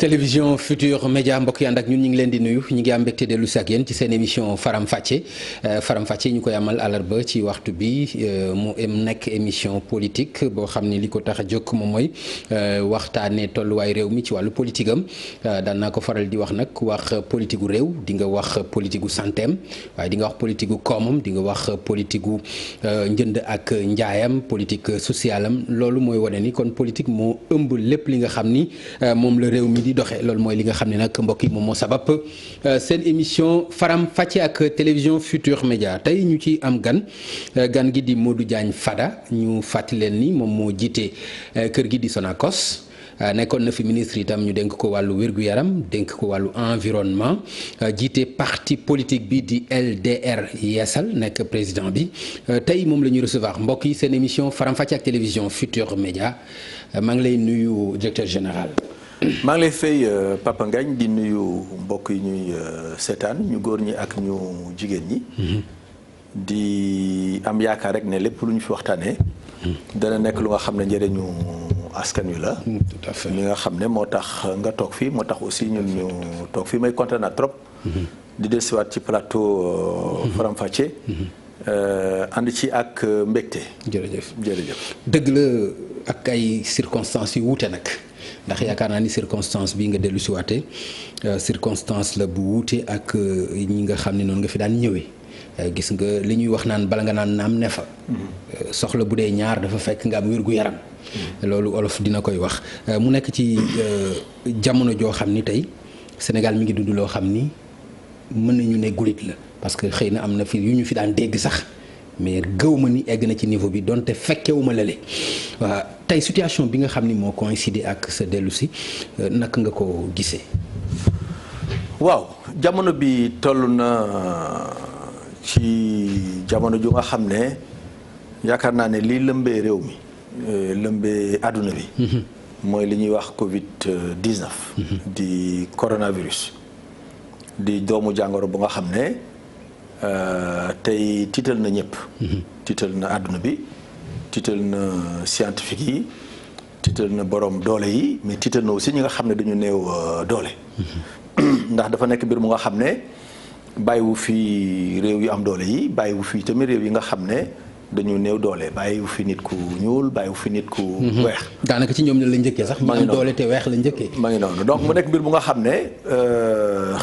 télévision Futur Média mbokk yi ànd ak ñun ñu ngi leen di nuyu ñu ngi am mbégte dellu si ak yéen ci seen émission Faram Facce ñu koy amal àllarba ci waxtu bi mu nekk émission politique boo xam ne li ko tax a jóg moom mooy waxtaanee tolluwaay réew mi ci wàllu politique am daan naa ko faral di wax nag wax politique gu réew di nga wax politique gu santeem waaye di nga wax politique gu koomam di nga wax politique gu njënd ak njaayam politique sociale am loolu mooy wane ni kon politique moo ëmb lépp li nga xam ni moom la réew mi di doxee loolu mooy li nga xam ne nag mbokk yi moom moo sabab seen émission Faram Facce ak télévision Futur Média tey ñu ci am gan gi di Modou Diagne Fada ñu fàttali leen ni moom moo jiite kër gi di Sonacos nekkoon na fi ministre itam ñu dénk ko wàllu wér-gu-yaram dénk ko wàllu environnement jiite parti politique bi di LDR Yeesal nekk président bi tey moom la ñuy recevoir mbokk yi seen émission Faram Facce ak télévision Futur Média maa ngi lay nuyu directeur général. maa ngi lay fay Papa Ngagne di nuyu mbokk yi ñuy seetaan ñu góor ñi ak ñu jigéen ñi. di am yaakaar rek ne lépp lu ñu fi waxtaanee. dana nekk lu nga xam ne njëriñu askan wi la. tout à fait li nga xam ne moo tax nga toog fii moo tax aussi ñun ñu toog fii may kontaan naa trop. di dellusiwaat ci plateau Faram Facce. ànd ci ak mbégte. jërëjëf jërëjëf. dëgg la ak ay circonstances yu wuute nag. ndax yaakaar naa ni circonstance bii nga dellu si waatee circonstance la bu wuute ak ñi nga xam ne noonu nga fi daan ñëwee gis nga li ñuy wax naan bala nga naan naam ne fa soxla bu dee ñaar dafa fekk nga am wér-gu-yaram loolu olof dina koy wax mu nekk ci jamono joo xam ni tey Sénégal mi ngi dund loo xam ni mën nañu ne gulit la parce que xëy na am na fi yu ñu fi daan dégg sax mais gëw ma ni egg na ci niveau bi donte fekkewuma lale waaw tey situation bi nga xam ni moo coïncider ak sa dellu si naka nga ko gisee. waaw jamono bi toll na ci jamono ju nga xam ne yaakaar naa ne lii lëmbee réew mi lëmbee àdduna bi. mooy li ñuy wax Covid 19. di coronavirus. di doomu jàngoro bu nga xam ne. tey tiital na ñëpp. tiital na àdduna bi tiital na scientifique yi tiital na borom doole yi mais tiital na aussi ñi nga xam ne dañu néew doole. ndax dafa nekk mbir mu nga xam ne bàyyiwu fi réew yu am doole yi bàyyiwu fi tamit réew yi nga xam ne dañu néew doole bàyyiwu fi nit ku ñuul bàyyiwu fi nit ku weex. daanaka ci ñoom la njëkkee sax. maa ngi am doole te weex la njëkkee. maa ngi noonu donc mu nekk mbir mu nga xam ne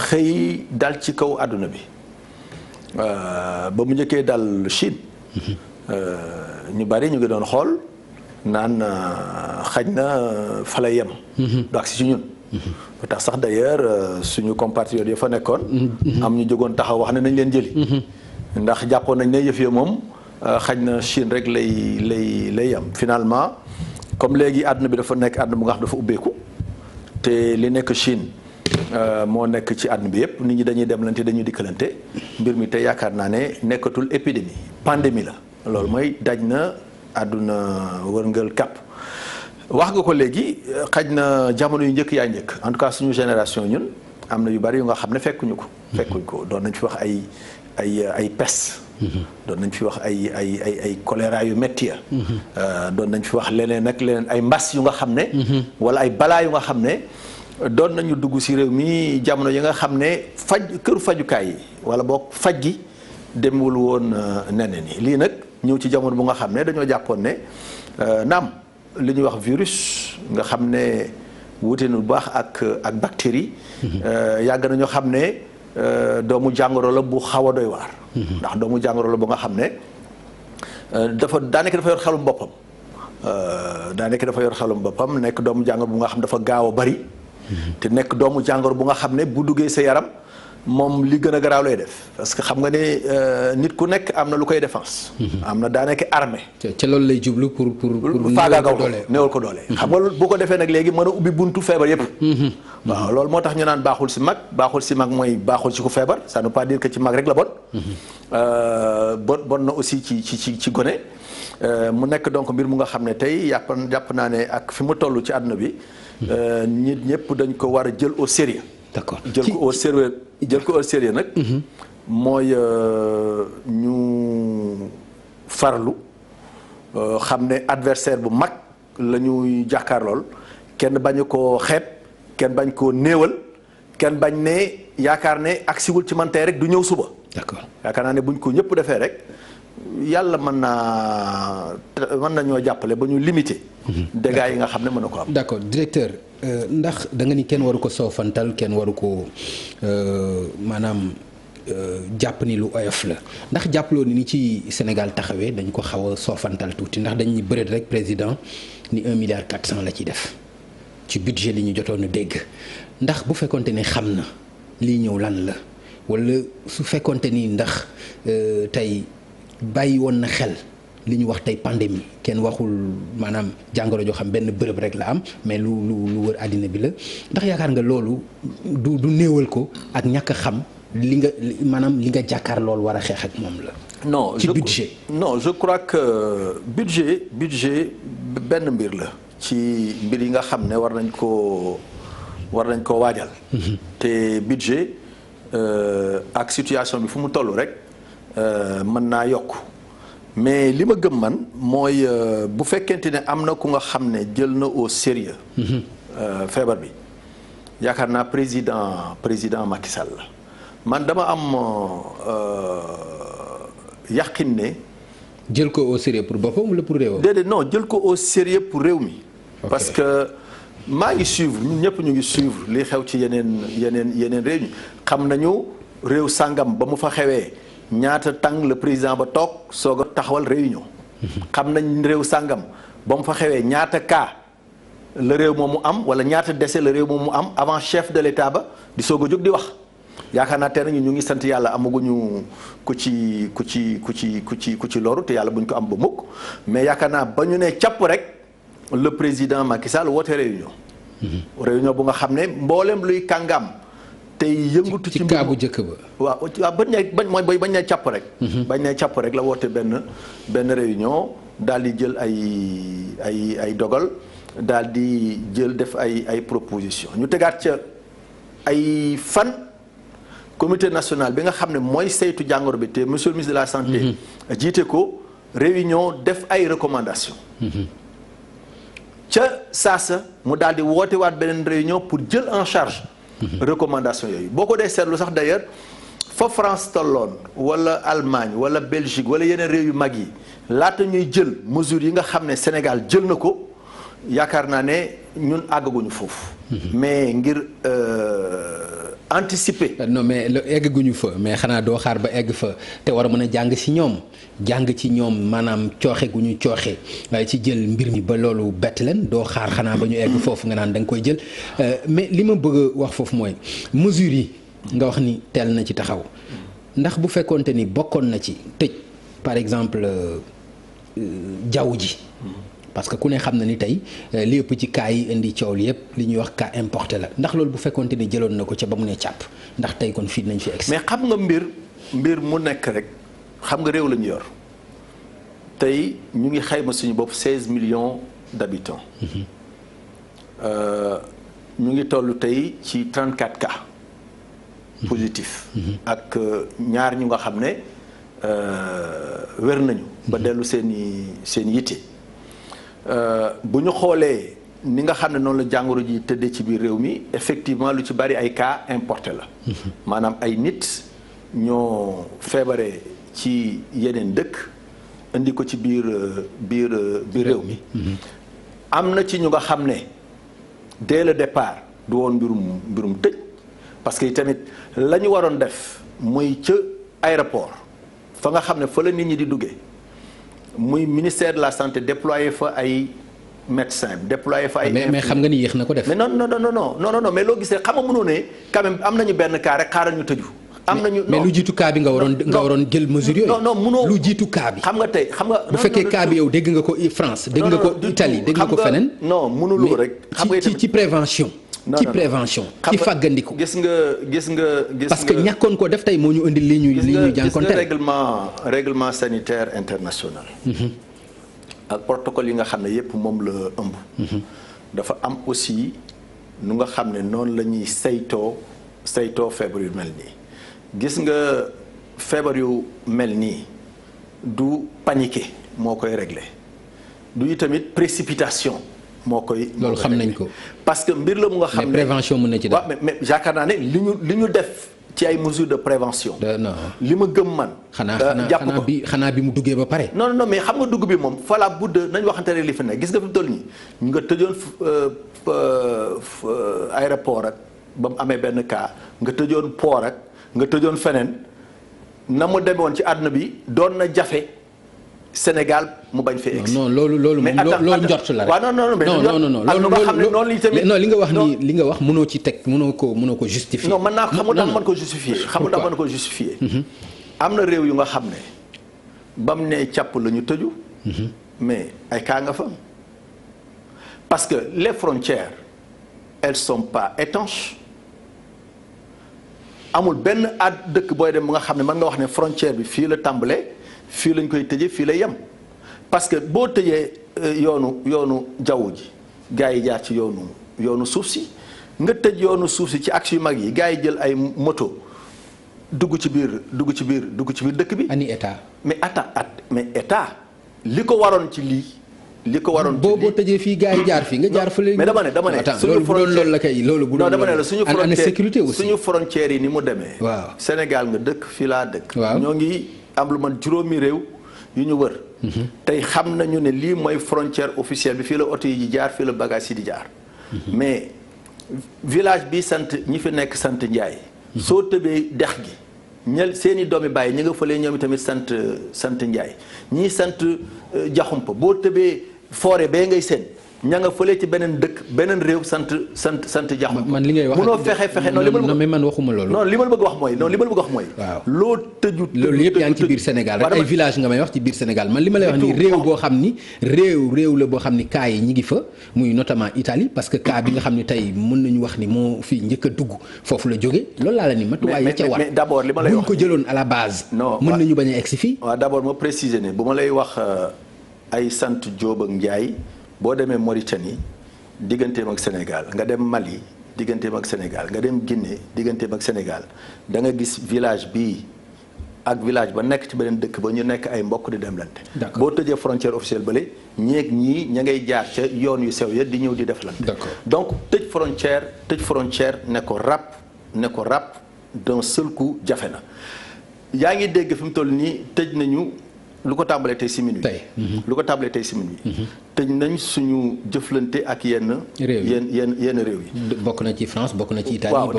xëy dal ci kaw àdduna bi. ba mu njëkkee dal Chine ñu bari ñu ngi doon xool naan xaj na fa lay yem. du agsi ci ñun. ba tax sax d'ailleurs suñu compatriotes ya fa nekkoon. am ñu jógoon taxaw wax ne nañ leen jëli. ndax jàppoon nañ ne yëf ya moom xaj na Chine rek lay yem finalement comme léegi àdduna bi dafa nekk àdduna bu nga xam dafa ubbeeku te li nekk Chine. moo nekk ci àdduna bi yëpp nit ñi dañuy demlante dañuy dikkalante mbir mi te yaakaar naa ne nekkatul épidémie pandémie la loolu mooy daj na àdduna wërngal kàpp wax nga ko léegi xaj na jamono yu njëkk yaa njëkk en tout cas suñu génération ñun am na yu bari yu nga xam ne fekkuñ ko doon nañ fi wax ay peste doon nañ fi wax ay choléra yu métti ya doon nañ fi wax leneen ak leneen ay mbas yu nga xam ne wala ay balaa yu nga xam ne doon nañu dugg ci réew mi jamono yi nga xam ne këru fajukaay yi wala boog faj gi demul woon neneen yi lii nag ñëw ci jamono bu nga xam ne dañoo jàppoon ne naam li ñuy wax virus nga xam ne wuute na bu baax ak bactérie yàgg nañoo xam ne doomu jàngoro la bu xaw a doy waar ndax doomu jàngoro la bu nga xam ne daanaka dafa yor xelum boppam nekk doomu jàngoro bu nga xam dafa gaaw a bari te nekk doomu jàngoro bu nga xam ne bu duggee sa yaram moom li gën a garaaw lay def parce que xam nga ne nit ku nekk am na lu koy défense. am na daanaka armée. ca loolu lay jublu pour faagaagal ko néewal ko doole. xam nga bu ko defee nag léegi mën a ubbi buntu feebar yépp waaw loolu moo tax ñu naan baaxul ci mag mooy baaxul ci ku feebar ça ne veut pas dire que ci mag rek la bon. bon na aussi ci gone. mu nekk donc mbir mu nga xam ne tey jàpp naa ne ak fi mu toll ci àdduna bi. nit ñëpp dañ ko war a jël au sérieux. d'accord jël ko au sérieux nag. mooy ñu farlu xam ne adversaire bu mag la ñuy jàkkaarlool kenn bañu koo xeeb kenn bañ koo néewal kenn bañ ne yaakaar ne agsiwul ci man tey rek du ñëw suba. d'accord yaakaar naa ne buñ ko ñëpp defee rek yàlla mën na ñoo jàppale ba ñu limiter. dégâts yi nga xam ne mën na ko am. d'accord directeur ndax da nga ni kenn waru ko soofantal kenn waru ko maanaam jàpp ni lu oyof la ndax jàppaloo ni ci Sénégal taxawee dañ ko xaw a soofantal tuuti ndax dañ ñu bëreet rek président ni 1 milliard 400 la ciy def ci budget li ñu jotoon a dégg ndax bu fekkonte ni xam na lii ñëw lan la wala su fekkonte ni ndax tey bàyyi woon na xel li ñu wax tey pandémie kenn waxul maanaam jàngoro joo xam benn bërëb rek la am mais lu wër àddina bi la ndax yaakaar nga loolu du néewal ko ak ñàkk a xam li nga maanaam li nga jàkkaar loolu war a xeex ak moom la. non ci budget non je crois que budget benn mbir la. ci mbir yi nga xam ne war nañ koo waajal. te budget ak situation bi fu mu toll rek mën naa yokk mais li ma gëm man mooy bu fekkente ne am na ku nga xam ne jël na au sérieux feebar bi yaakaar naa président Macky Sall la man dama am yaqin ne. jël ko au sérieux pour boppam wala pour réewam. déedéet non jël ko au sérieux pour réew mi. parce que maa ngi suivre ñun ñëpp ñu ngi suivre li xew ci yeneen réew ñi xam nañu réew sàngam ba mu fa xewee ñaata tàng le président ba toog soog a taxawal réunion. xam nañ réew sàngam ba mu fa xewee ñaata cas la réew moomu am wala ñaata décès la réew moomu am avant chef de l'état ba di soog a jóg di wax. yaakaar naa tey ñu ngi sant yàlla amaguñu ku ci loru te yàlla buñ ko am ba mukk mais yaakaar naa ba ñu ne càpp rek le président Macky Sall woote réunion. réunion bu nga xam ne mboolem luy kàngam tey yëngutu ci cas bu njëkk ba. waaw bañ ne càpp rek. bañ ne càpp rek la woote benn réunion daal di jël ay dogal daal di jël def ay proposition ñu tegaat ca ay fan. comité national bi nga xam ne mooy saytu jàngoro bi te monsieur le ministre de la santé. jiite ko réunion def ay recommandations. ca saasa mu daal di woote waat beneen réunion pour jël en charge. recommandations yooyu boo ko dee seetlu sax d'ailleurs fa France tolloon wala Allemagne wala Belgique wala yeneen réew yu mag yi laata ñuy jël mesures yi nga xam ne Sénégal jël na ko yaakaar naa ne ñun àggaguñu foofu. mais ngir. anticiper. non mais egguñu fa mais xanaa doo xaar ba egg fa te war a mën a jàng ci ñoom maanaam cooxe gu ñu cooxe waaye ci jël mbir mi ba loolu bett leen doo xaar xanaa ba ñu egg foofu nga naan da nga koy jël mais li ma bëgg a wax foofu mooy mesures yi nga wax ni teel na ci taxaw ndax bu fekkoonte ni bokkoon na ci tëj par exemple jaww ji. parce que ku ne xam na ni tey li ëpp ci cas yi indi coow li yëpp li ñuy wax cas importé la ndax loolu bu fekkonte ni jëloon na ko ca ba mu ne càpp ndax tey kon fii nañ fi egg. mais xam nga mbir mu nekk rek xam nga réew la ñu yor tey ñu ngi xayma suñu bopp 16 millions d'habitants. ñu ngi toll tey ci 34 cas positifs. ak ñaar ñu nga xam ne wér nañu. ba dellu seen yitte. bu ñu xoolee ni nga xam ne noonu la jàngoro ji tëddee ci biir réew mi effectivement lu ci bari ay cas importé la. maanaam ay nit ñoo feebaree ci yeneen dëkk indi ko ci biir réew mi. am na ci ñu nga xam ne dès le départ du woon mbirum tëj parce que tamit la ñu waroon def muy ca aéroport fa nga xam ne fa la nit ñi di duggee. muy ministère de la santé déployé fa ay médecins déployé fa ay. mais xam nga ni yéex na ko def. mais non mais loo gisee xam nga mënoo ne quand même am nañu benn cas rek xaaral ñu tëju. am nañu mais lu jiitu cas bi nga waroon jël mesure yooyu. non mënoo lu jiitu cas bi. xam nga tey xam nga. bu fekkee cas bi yow dégg nga ko France. dégg nga ko Italie dégg nga ko feneen. non mënuloo rek. xam nga ci prévention. ci prévention ci fàggandiku. gis nga parce que ñàkkoon ko def tey moo ñu indi li ñu jànkoonte. gis nga règlement sanitaire international. ak protocole yi nga xam ne yépp moom la ëmb. dafa am aussi nu nga xam ne noonu la ñuy saytoo feebar yu mel nii. gis nga feebar yu mel nii du paniquer moo koy régler du tamit précipitation moo koy. loolu xam nañ ko. parce que mbir la mu nga xam ne mais prévention mën na ci def. waaw mais yaakaar naa ne li ñu def ci ay mesures de prévention. non li ma gëm man. jàpp ko xanaa bi mu duggee ba pare. non mais xam nga dugg bi moom fala budd nañ waxante ne li fi nekk gis nga fi mu toll nii ñu nga tëjoon aéroport ak ba mu amee benn cas nga tëjoon port ak nga tëjoon feneen na mu demoon ci àdduna bi doon na jafe Sénégal mu bañ fee egsi. non loolu loolu njort la rek. waaw non li nga wax nii li nga wax mënoo ci teg mënoo ko justifier. non mën naa xamul ndax mën ko justifier. xamul ndax mën ko justifier. am na réew yu nga xam ne ba mu ne càpp la ñu tëju. mais ay kaa nga fa. parce que les frontières elles sont pas étanches amul benn dëkk booy dem mu nga xam ne mën nga wax ne frontière bi fii la tàmbalee fii lañ koy tëjee fii la yem. parce que boo tëjee yoonu jaww ji gars yi jaar ci yoonu suuf si nga tëj yoonu suuf si ci axe yu mag yi gars yi jël ay moto dugg ci biir dëkk bi. ani état. mais état li ko waroon ci lii. boo tëjee fii gars yi jaar fii nga jaar fële. mais dama ne suñu frontière loolu bu doon dama ne la suñu frontière sécurité aussi. suñu frontière yi ni mu demee. waaw Sénégal nga dëkk fii laa dëkk. waaw ñoo ngi am lu man juróomi réew yu ñu wër. tey xam nañu ne lii mooy frontière officielle bi fii la oto yi di jaar fii la bagage yi di jaar. mais village bi sant ñi fi nekk sant Njaay. soo tëbee dex gi. seeni doomi bàyyi ñi nga fële ñoom tamit sant Njaay ñii sant Jaxumpa boo tëbee foore bee ngay seen ña nga fële ci beneen dëkk beneen réew sant Jaxumpa. man li ngay wax munoo fexe non mais man waxuma loolu. non li ma bëgg wax mooy. waaw loo tëju. loolu yëpp yaa ngi ci biir Sénégal rek ay village nga may wax ci biir Sénégal man li ma lay wax nii réew boo xam ni réew la boo xam ni cas yi ñi ngi fa muy notamment Italie parce que cas bi nga xam ni tey mën nañu wax ni moo fi njëkk a dugg foofu la jóge loolu laa la ni matuwaay ya ca war. mais d'abord li ma lay wax buñ ko jëloon à la base. non mën nañu bañ a egsi fii. waaw d'abord ma préciser ne bu ma lay wax ay sant Jóob ak Njaay boo demee Mauritanie digganteem ak Sénégal nga dem Mali digganteem ak Sénégal nga dem Guinée digganteem ak Sénégal da nga gis village bii ak village ba nekk ci beneen dëkk ba ñu nekk ay mbokk di demlante. boo tëjee frontière officielle bële ñii ña ngay jaar ca yoon yu sew ya di ñëw di deflante. donc tëj frontière ne ko rap d'un seul coup jafe na. yaa ngi dégg fi mu toll nii tëj nañu lu ko tàmbalee tey si minuit. tëj nañ suñu jëflante ak yenn réew yi. bokk na ci France bokk na ci Italie. waaw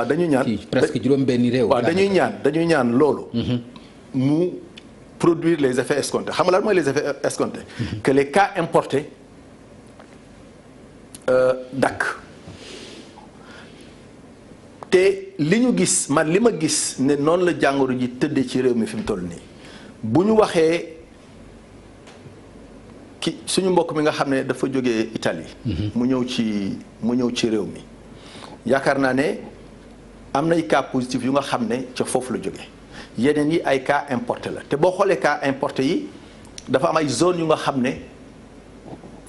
dañuy ñaan presque juróom-benni réew. waaw dañuy ñaan loolu. mu produire les effets escomptés xam nga lan mooy les effets escomptés. que les cas importés dakk te li ñu gis man li ma gis ne noonu la jàngoro ji tëddee ci réew mi fi mu toll nii bu ñu waxee suñu mbokk mi nga xam ne dafa jógee Italie. mu ñëw ci réew mi yaakaar naa ne am nay cas positif yu nga xam ne ca foofu la jóge yeneen yi ay cas importé la te boo xoolee cas importé yi dafa am ay zone yu nga xam ne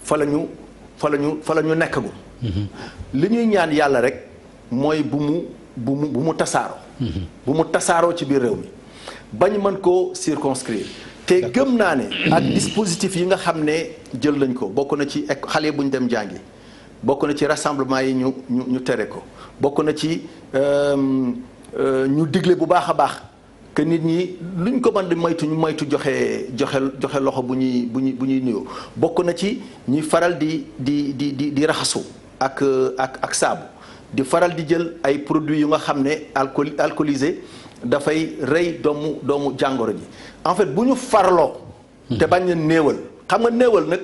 fa la ñu nekkagum. li ñuy ñaan yàlla rek mooy bu mu tasaaroo. bu mu tasaaroo ci biir réew mi bañ mën koo circonscrire. te gëm naa ne ak dispositif yi nga xam ne jël nañ ko bokk na ci xale bu ñu dem jàngi bokk na ci rassemblement yi ñu tere ko bokk na ci ñu digle bu baax a baax que nit ñi luñ ko mën di moytu joxe loxo bu ñuy nuyoo bokk na ci ñuy faral di raxasu ak saabu di faral di jël ay produits yu nga xam ne alcoolisé dafay rey doomu jàngoro ji en fait bu ñu farloo. te bañ a néewal xam nga néewal nag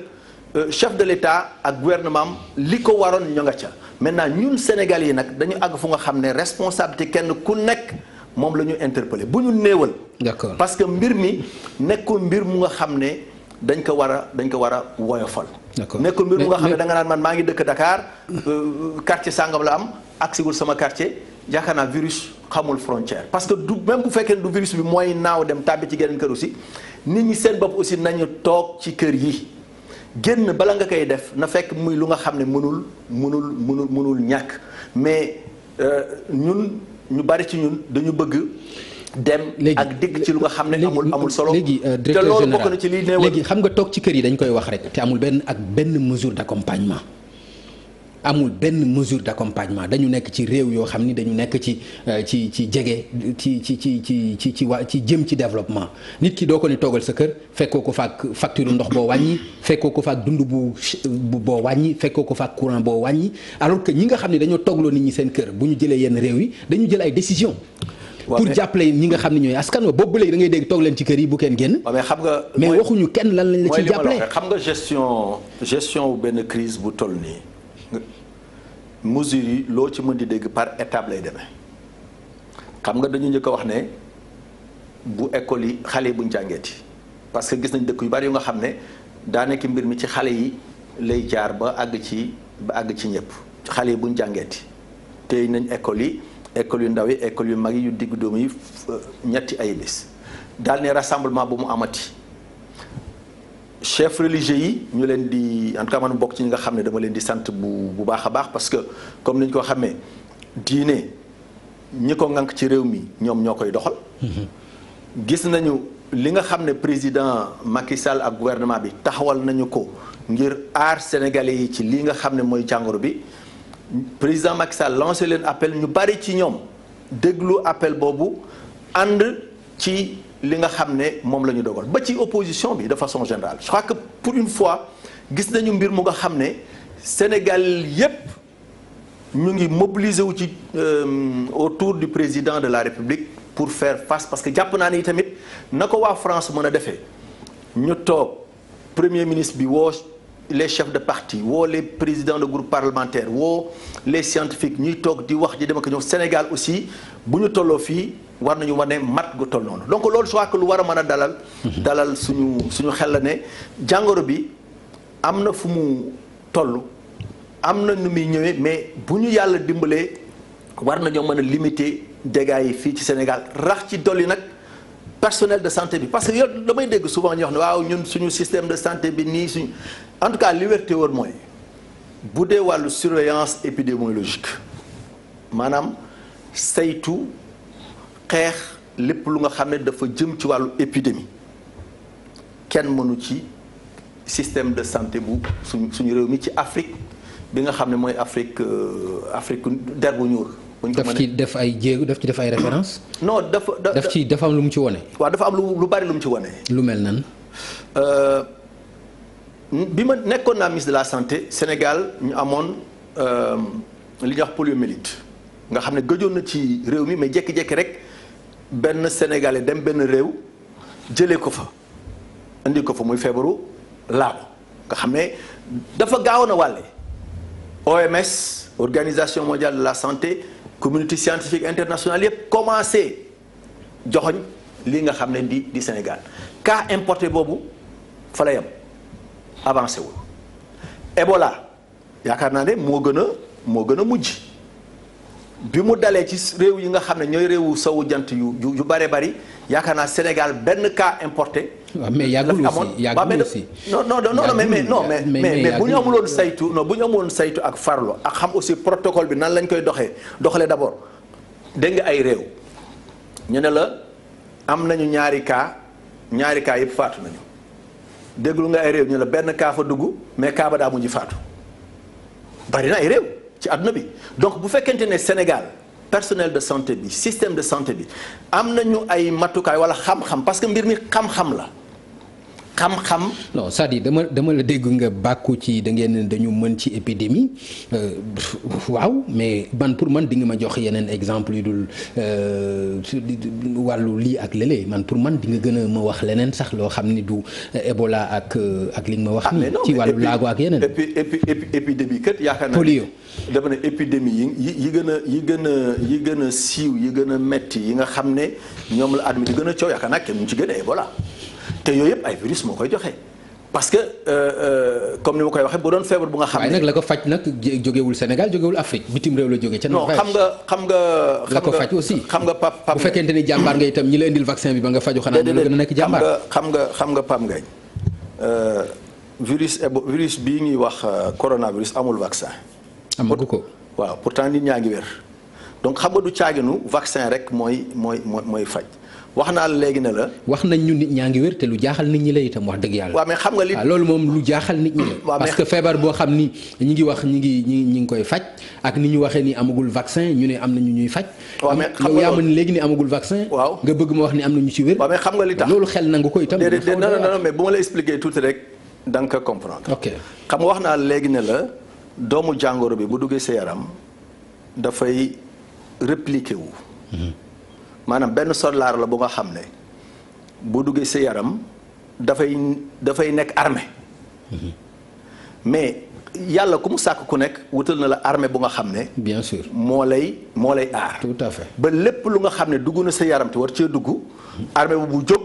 chef de l'État ak gouvernement li ko waroon ñoo nga ca maintenant ñun Sénégal yi nag dañu àgg fu nga xam ne responsabilité kenn ku nekk moom la ñu interpellé bu ñu néewal. d'accord parce que mbir mi nekkul mbir mu nga xam ne dañ ko war a woyofal. d'accord nekkul mbir mu nga xam ne da nga naan man maa ngi dëkk Dakar quartier sangam la am agsiwul sama quartier. yaakaar naa virus xamul frontière parce que même bu fekkee du virus bi mooy naaw dem tàbbi ci geneen kër aussi nit ñi seen bopp aussi nañu toog ci kër yi génn bala nga koy def na fekk muy lu nga xam ne mënul ñàkk mais ñun ñu bari ci ñun dañu bëgg dem ak dikk ci lu nga xam ne amul solo. léegi directeur général te loolu bokk na ci lii néewal. léegi xam nga toog ci kër yi dañ koy wax rek te amul benn mesure d'accompagnement. amul benn mesure d'accompagnement dañu nekk ci réew yoo xam ni dañu nekk ci jege ci jëm ci développement nit ki doo ko ni toogal sa kër fekkoo ko faak facture ndox boo wàññi fekkoo ko faak dund bu boo wàññi fekkoo ko faak courant boo wàññi alors que ñi nga xam ne dañoo toogloo nit ñi seen kër bu ñu jëlee yenn réew yi dañu jël ay décisions. pour jàppale ñi nga xam ne ñooy askan wa boobu ba léegi da ngay dégg toog leen ci kër yi bu kenn génn. mais xam nga mais waxuñu kenn lan lañ la ci jàppale. xam nga gestion wu benn crise bu toll nii. mesures yi loo ci mën di dégg par étape lay demee xam nga dañu njëkk a wax ne bu école yi xale yi buñ jàngeeti parce que gis nañ dëkk yu bari yu nga xam ne daanaka mbir mi ci xale yi lay jaar ba àgg ci ñëpp xale yi buñ jàngeeti tey nañ école yu ndaw yi école yu mag yi yu diggu dóomu yi ñetti ay bés daal ne rassemblement bu mu amati chef religieux yi ñu leen di en tout cas man bokk ci ñi nga xam ne dama leen di sant bu baax a baax parce que comme ni ñu ko xamee diine ñi ko ŋànk ci réew mi ñoom ñoo koy doxal. gis nañu li nga xam ne président Macky Sall ak gouvernement bi taxawal nañu ko ngir aar sénégalais yi ci lii nga xam ne mooy jàngoro bi président Macky Sall lancé leen appel ñu bari ci ñoom déglu appel boobu ànd ci. li nga xam ne moom la ñu dogal ba ci opposition bi de façon générale je crois que pour une fois gis nañu mbir mu nga xam ne Sénégal yépp ñu ngi mobiliser wu ci autour du président de la République pour faire face parce que jàpp naa ni tamit na ko waa France mën a defee ñu toog premier ministre bi woo les chefs de parti woo les présidents de groupe parlementaire woo les scientifiques ñuy toog di wax ji dem ak ñëw Sénégal aussi bu ñu tolloo fii war nañu wane mat gu toll noonu donc loolu je crois que lu war a mën a dalal suñu xel la ne jàngoro bi am na fu mu toll am na nu muy ñëwee mais bu ñu yàlla dimbalee war nañoo mën a limiter dégâts yi fii ci Sénégal rax ci dolli nag personnel de santé bi parce que yow damay dégg souvent ñu wax ne waaw ñun suñu système de santé bi nii suñu en tout cas li wér te wóor mooy bu dee wàllu surveillance épidémiologique maanaam saytu xeex lépp lu nga xam ne dafa jëm ci wàllu épidémie kenn mënu ci système de santé bu suñu réew mi ci Afrique bi nga xam ne mooy Afrique der bu ñuul. daf ci def ay jéego daf ci def ay références. non dafa am lu mu ci wone. waaw dafa am lu bari lu mu ci wone. lu mel nan. bi ma nekkoon naa ministre de la santé Sénégal ñu amoon li ñuy wax poliomyélite nga xam ne gëjoon na ci réew mi mais jékki-jékki rek benn sénégalais dem benn réew jëlee ko fa indi ko fa muy feebaru laago nga xam ne dafa gaawoon a wàlle OMS Organisation mondiale de la santé communauté scientifique internationale yëpp commencé joxoñ lii nga xam ne di Sénégal cas importé boobu fa la yem avancé wul Ebola yaakaar naa ne moo gën a mujj bi mu dalee ci réew yi nga xam ne ñooy réewu sowu jant yu bare bari yaakaar naa Sénégal benn cas importé. waaw mais yàggul aussi mais bu ñu amuloon saytu bu ñu amuloon saytu ak farlo ak xam aussi protocole bi nan lañ koy doxalee d'abord dégg nga ay réew ñu ne la am nañu ñaari cas yëpp faatu nañu déglu nga ay réew ñu la benn cas fa dugg mais cas ba daa mujj faatu bari na ay réew ci àdduna bi donc bu fekkente ne Sénégal personnel de santé bi système de santé bi am nañu ay matukaay wala xam-xam parce que mbir mi xam-xam la xam-xam. non c'est-à-dire dama la dégg nga bàkku ci dañu mën ci épidémie waaw mais pour man di nga ma jox yeneen exemple yu dul wàllu lii ak lële pour man di nga gën a ma wax leneen sax loo xam ni du Ebola ak li nga ma wax nii ci wàllu laago ak yeneen. épidémie kat yaakaar naa polio dafa ne épidémie yi gën a siiw yi gën a metti yi nga xam ne ñoom la admis di gën a coow yaakaar naa kenn mu ci gën a Ebola te yooyu yëpp ay virus moo koy joxe parce que comme ni ma koy waxee bu doon feebar bu nga xam ne. waaye nag la ko faj nag jógewul Sénégal jógewul Afrique bitim réew la jóge ca non xam nga la ko faj aussi xam nga Pape bu fekkente ni jàmbaar nga itam ñi la indil vaccin bi ba nga faju xanaa dina gën a nekk jàmbaar. xam nga Pape Ngagne virus bii ñuy wax coronavirus amul vaccin. amagu ko. waaw pourtant nit ñaa ngi wér donc xam nga du caaginu vaccin rek mooy faj wax naa la léegi ne la. wax nañ ñu nit ñaa ngi wér te lu jaaxal nit ñi la itam wax dëgg yàlla. waaw mais xam nga li loolu moom lu jaaxal nit ñi la. parce que feebar boo xam ni ñi ngi wax ñi ngi koy faj ak ni ñu waxee ni amagul vaccin ñu ne am na ñu ñuy faj. waaw mais xam nga yaa ma ni léegi ni amagul vaccin. waaw nga bëgg ma wax ni am na ñu ci wér. waaw mais xam nga li tax loolu xel nangu ko itam. déedéet non mais bu ma la expliquer tuuti rek da nga ko comprendre. ok xam nga wax naa léegi ne la doomu jàngoro bi bu duggee sa yaram dafay répliquer wu. maanaam benn soldaar la bu nga xam ne bu duggee sa yaram dafay nekk armée. mais yàlla ku mu sàkk ku nekk wutal na la armée bu nga xam ne. bien sûr moo lay aar. tout à fait ba lépp lu nga xam ne dugg na sa yaram te war cee dugg. armée bu jóg.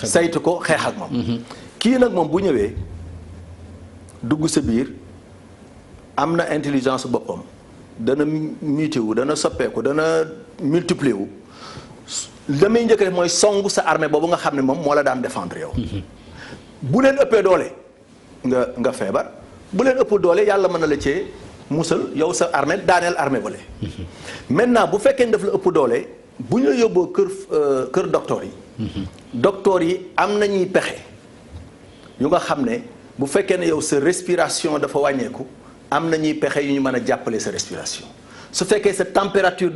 saytu ko xeex ak moom. kii nag moom bu ñëwee dugg sa biir am na intelligence boppam dana muté wu dana soppeeku dana multiplier wu. la muy njëkk rek mooy songu sa armée boobu nga xam ne moom moo la daan défendre yow. bu leen ëppee doole nga feebar bu leen ëpp doole yàlla mën na la cee musal yow sa armée daaneel armée bale. maintenant bu fekkee daf la ëpp doole bu ñu la yóbboo kër docteur yi. docteur yi am nañuy pexe yu nga xam ne bu fekkee ne yow sa respiration dafa wàññeeku am nañuy pexe yu ñu mën a jàppale sa respiration. su fekkee sa température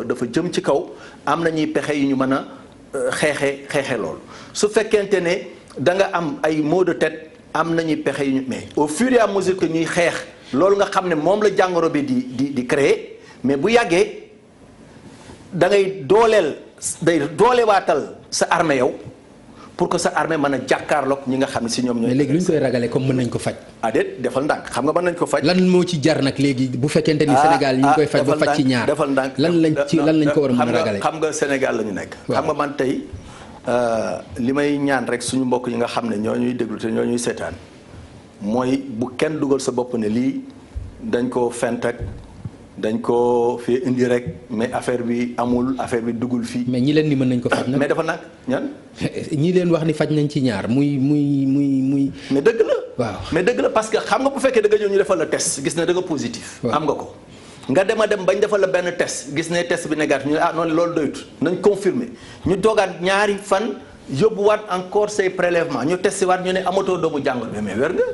dafa jëm ci kaw am na ñuy pexe yu ñu mën a xeexe loolu su fekkente ne da nga am ay maux de tête am na ñuy pexe yu ñu mais au fur et à mesure que ñuy xeex loolu nga xam ne moom la jàngoro bi di créer mais bu yàggee da ngay doolewaatal sa armée yow pour que sa armée mën a jàkkaarloog ñi nga xam ne si ñoom ñooy. mais léegi lu ñu koy ragalee comme mën nañ ko faj. déet defal ndànk xam nga mën nañ ko faj. lan moo ci jar nag léegi bu fekkente ni Sénégal ñu ngi koy faj ba faj ci ñaar defal ndànk lan lañ ko war a mën a ragalee. xam nga Sénégal la ñu nekk. xam nga man tey li may ñaan rek suñu mbokk yi nga xam ne ñoo ñuy déglu te ñoo ñuy seetaan mooy bu kenn dugal sa bopp ne lii dañ koo fent ak dañ ko fee indi rek mais affaire bi amul affaire bi duggul fii. mais ñi leen ni mën nañ ko faj nag. mais dafa nag ñan. ñi leen wax ni faj nañ ci ñaar muy. mais dëgg la. waaw mais dëgg la parce que xam nga bu fekkee da nga ñëw ñu defal la test gis ne da nga positif. am nga ko nga dem bañ defal la benn test gis ne test bi négatif ñu ne noonu loolu doyut nañ confirmer ñu toogaat ñaari fan yóbbuwaat encore say prélèvement ñu testé waat ñu ne amatoo doomu jàngoro bi mais wér nga.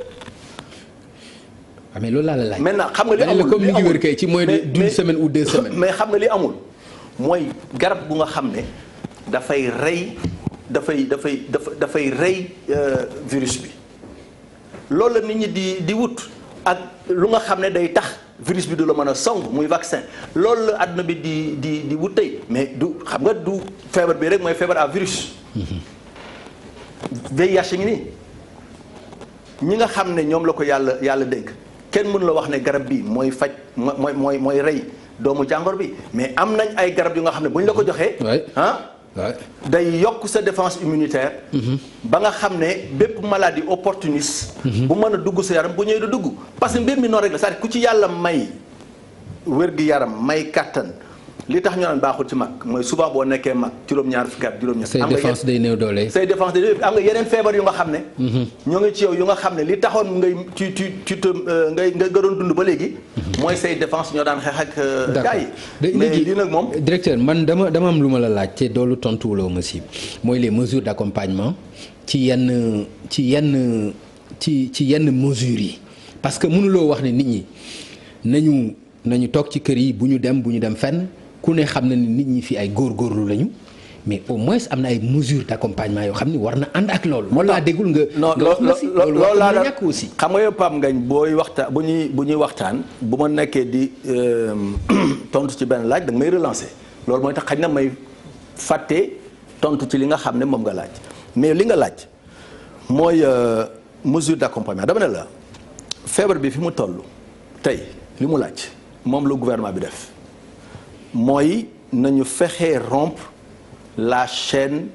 mais loolu laa la laaj. maintenant xam nga li amul comme mi ngi wér kay ci moins d'une semaine ou 2 semaines. mais xam nga li amul mooy garab bu nga xam ne dafay rey virus bi loolu la nit ñi di wut ak lu nga xam ne day tax virus bi du la mën a song muy vaccin loolu la àdduna bi di wut tey mais du xam nga du feebar bi rek mooy feebar à virus. VIH ngi nii ñi nga xam ne ñoom la ko yàlla dénk. kenn mënu la wax ne garab bi mooy faj mooy rey doomu jàngor bi mais am nañ ay garab yu nga xam ne bu ñu la ko joxee. day yokk sa défense immunitaire. ba nga xam ne bépp maladie opportuniste. bu mën a dugg sa yaram bu ñëwee du dugg parce que mbir mi noonu rek la c'est-à-dire ku ci yàlla may wér-gi-yaram may kàttan li tax ñu naan baaxul ci mag mooy souvent boo nekkee mag juróom-ñaar fukki at juróom-ñett. say défense day néew doole. say défense day néew am nga yeneen feebar yu nga xam ne. ñoo ngi ci yow yu nga xam ne li taxoon ngay nga doon dund ba léegi. mooy say défense ñoo daan xeex ak. gars yi mais lii nag moom. directeur man dama am lu ma la laaj te doolu tontuwuloo ma si mooy les mesures d'accompagnement ci yenn mesures yi parce que mënuloo wax ne nit ñi nañu toog ci kër yi bu ñu dem fenn. ku ne xam na ni nit ñi fi ay góorgóorlu lañu mais au moins am na ay mesures d'accompagnement yoo xam ni war na ànd ak loolu. moo laa déggul nga. wax na si loolu war na ñàkk aussi. xam nga yow Pape Ngagne booy waxtaan bu ñuy waxtaan bu ma nekkee di tontu ci benn laaj da nga may relancer loolu mooy tax xañ na may fàtte tontu ci li nga xam ne moom nga laaj mais li nga laaj mooy mesure d'accompagnement dama ne la feebar bi fi mu toll tey li mu laaj moom la gouvernement bi def. mooy nañu fexe rompre la chaîne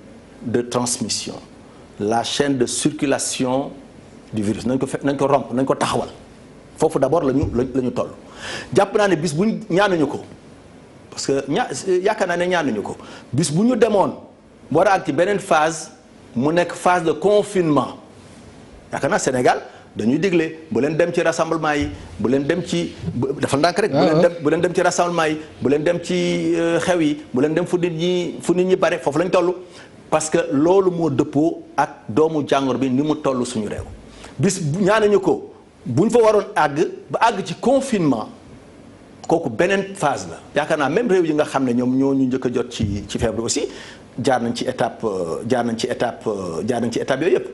de transmission la chaîne de circulation du virus nañ ko rompre nañ ko taxawal foofu d'abord la ñu toll jàpp naa ne bis bu ñaanuñu ko parce que yaakaar naa ne ñaanuñu ko bis bu ñu demoon war a ak ci beneen phase mu nekk phase de confinement yaakaar naa Sénégal dañuy digle bu leen dem ci rassemblement yi bu leen dem ci dafa ndànk rek. bu leen dem ci rassemblement yi bu leen dem ci xew yi bu leen dem fu nit ñi bare foofu lañ toll. parce que loolu moo dëppoo ak doomu jàngoro bi ni mu toll suñu réew bis ñaanuñu ko buñ fa waroon àgg ba àgg ci confinement kooku beneen phase la yaakaar naa même réew yi nga xam ne ñoom ñoo ñu njëkk a jot ci feebar aussi jaar nañ ci étape yooyu yëpp.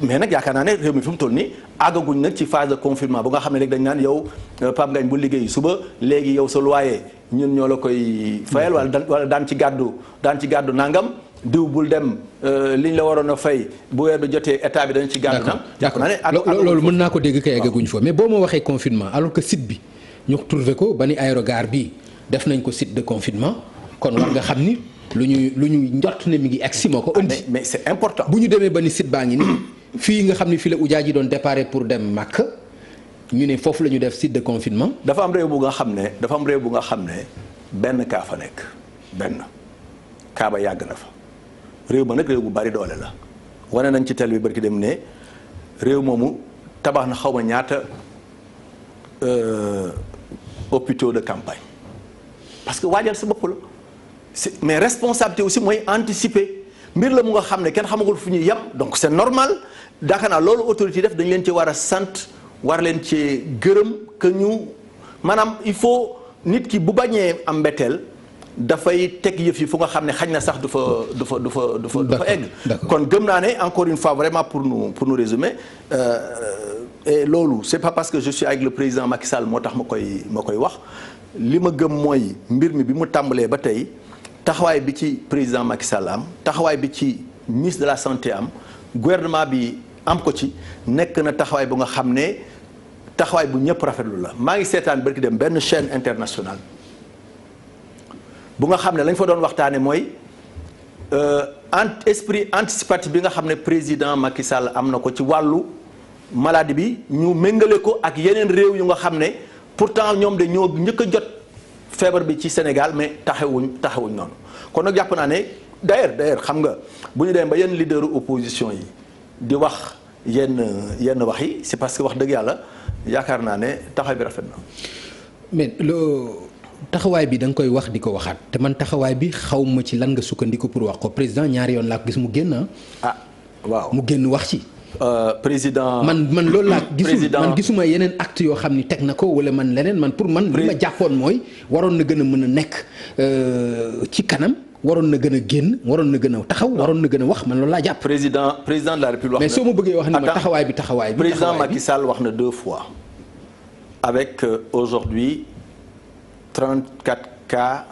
mais nag yaakaar naa ne réew mi fi mu toll nii àggaguñ nag ci phase de confinement bu nga xam ne rek dañ naan yow Pape Ngagne bu liggéey suba léegi yow sa loyer ñun ñoo la koy fayal wala daan ci gàddu nangam. diw bul dem li ñu la waroon a fay bu weer bi jotee état bi dañ ci gàddu nam jàpp naa ne loolu mën naa ko dégg kay eggaguñ fa mais boo ma waxee confinement alors que site bi ñu trouvé ko ba ni aérogare bi def nañ ko site de confinement kon war nga xam ni lu ñuy njort ne mi ngi egsi moo ko indi mais c'est important bu ñu demee ba ni site baa ngi nii fii nga xam ni fii la ujaa ji doon déparé pour dem Màkk ñu ne foofu la ñu def site de confinement dafa am réew bu nga xam ne benn kaa fa nekk benn kaa ba yàgg na fa réew ma nag réew bu bari doole la wane nañ ci tel bi barki dem ne réew moomu tabax na xaw ma ñaata hôpitaux de campagne parce que waajal sa bopp la mais responsabilité aussi mooy anticiper mbir la mu nga xam ne kenn xamagul fu ñuy yem donc c'est normal daaka naa loolu autorité def dañ leen ci war a sant war leen ci gërëm que ñu maanaam il faut nit ki bu bañee am mbetteel dafay teg yëf yi fu nga xam ne xañ na sax du fa egg kon gëm naa ne encore une fois vraiment pour nous résumer et loolu c'est pas parce que je suis avec le président Macky Sall moo tax ma koy wax li ma gëm mooy mbir mi bi mu tàmbalee ba tey taxawaay bi ci président Macky Sall am taxawaay bi ci ministre de la santé am gouvernement bi am ko ci nekk na taxawaay bu nga xam ne taxawaay bu ñëpp rafetlu la maa ngi seetaan barki dem benn chaîne internationale bu nga xam ne lañ fa doon waxtaane mooy esprit anticipatif bi nga xam ne président Macky Sall am na ko ci wàllu maladie bi ñu méngale ko ak yeneen réew yu nga xam ne pourtant ñoom de ñoo njëkk a jot feebar bi ci Sénégal mais taxawuñ noonu kon nag jàpp naa ne d'ailleurs xam nga bu ñu demee ba yenn leaderu opposition yi di wax yenn wax yi c'est parce que wax dëgg yàlla yaakaar naa ne taxaw bi rafet na. mais taxawaay bi da nga koy wax di ko waxaat te man taxawaay bi xaw ma ci lan nga sukkandiku pour wax ko président ñaari yoon laa ko gis mu génn waaw mu génn wax ci. président man loolu laa gisul man gisuma yeneen acte yoo xam ni teg na ko wala man leneen man pour man li ma jàppoon mooy waroon na gën a mën a nekk ci kanam waroon na gën a génn waroon na gën a taxaw waroon na gën a wax man loolu laa jàpp. président de la République wax na mais soo ma bëggee wax ni ma taxawaay bi président Macky Sall wax na 2 fois avec aujourd'hui 34 cas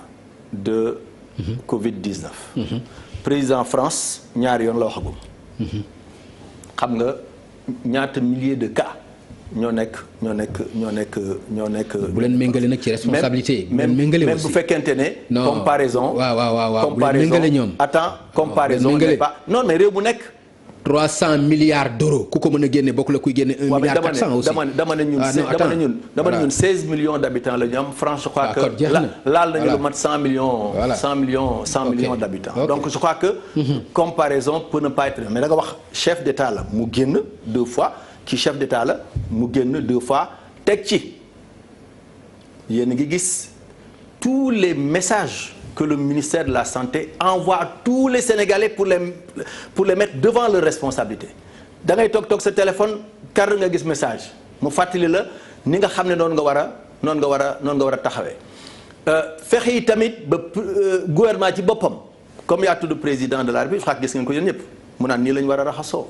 de Covid-19. président France ñaari yoon la waxagum. xam nga ñaata milliers de cas ñoo nekk. bu leen méngale nag ci responsabilité. même bu fekkente ne. comparaison. waaw comparaison bu leen méngale ñoom. attends comparaison n'est pas non mais réew bu nekk. 300 milliards d'euros ku ko mën a génne bokk la kuy génne 1 milliard 400 aussi. dama ne ñun 16 millions d'habitants la ñu am France je crois que laal nañu lu mat 100 millions. 100 millions d'habitants. donc je crois que. comparaison peut ne pas être mais da nga wax chef d'État la mu génn 2 fois ci chef d'État la mu génn 2 fois teg ci yéen a ngi gis tous les messages que le ministère de la Santé envoie à tous les Sénégalais pour les mettre devant leurs responsabilités da ngay toog sa téléphone kar nga gis message mu fàttali la ni nga xam ne noonu nga war a taxawee fexe yi tamit ba gouvernement ci boppam comme yaa tudd président de la République xaak gis ngeen ko yéen ñëpp mu naan nii la ñu war a raxasoo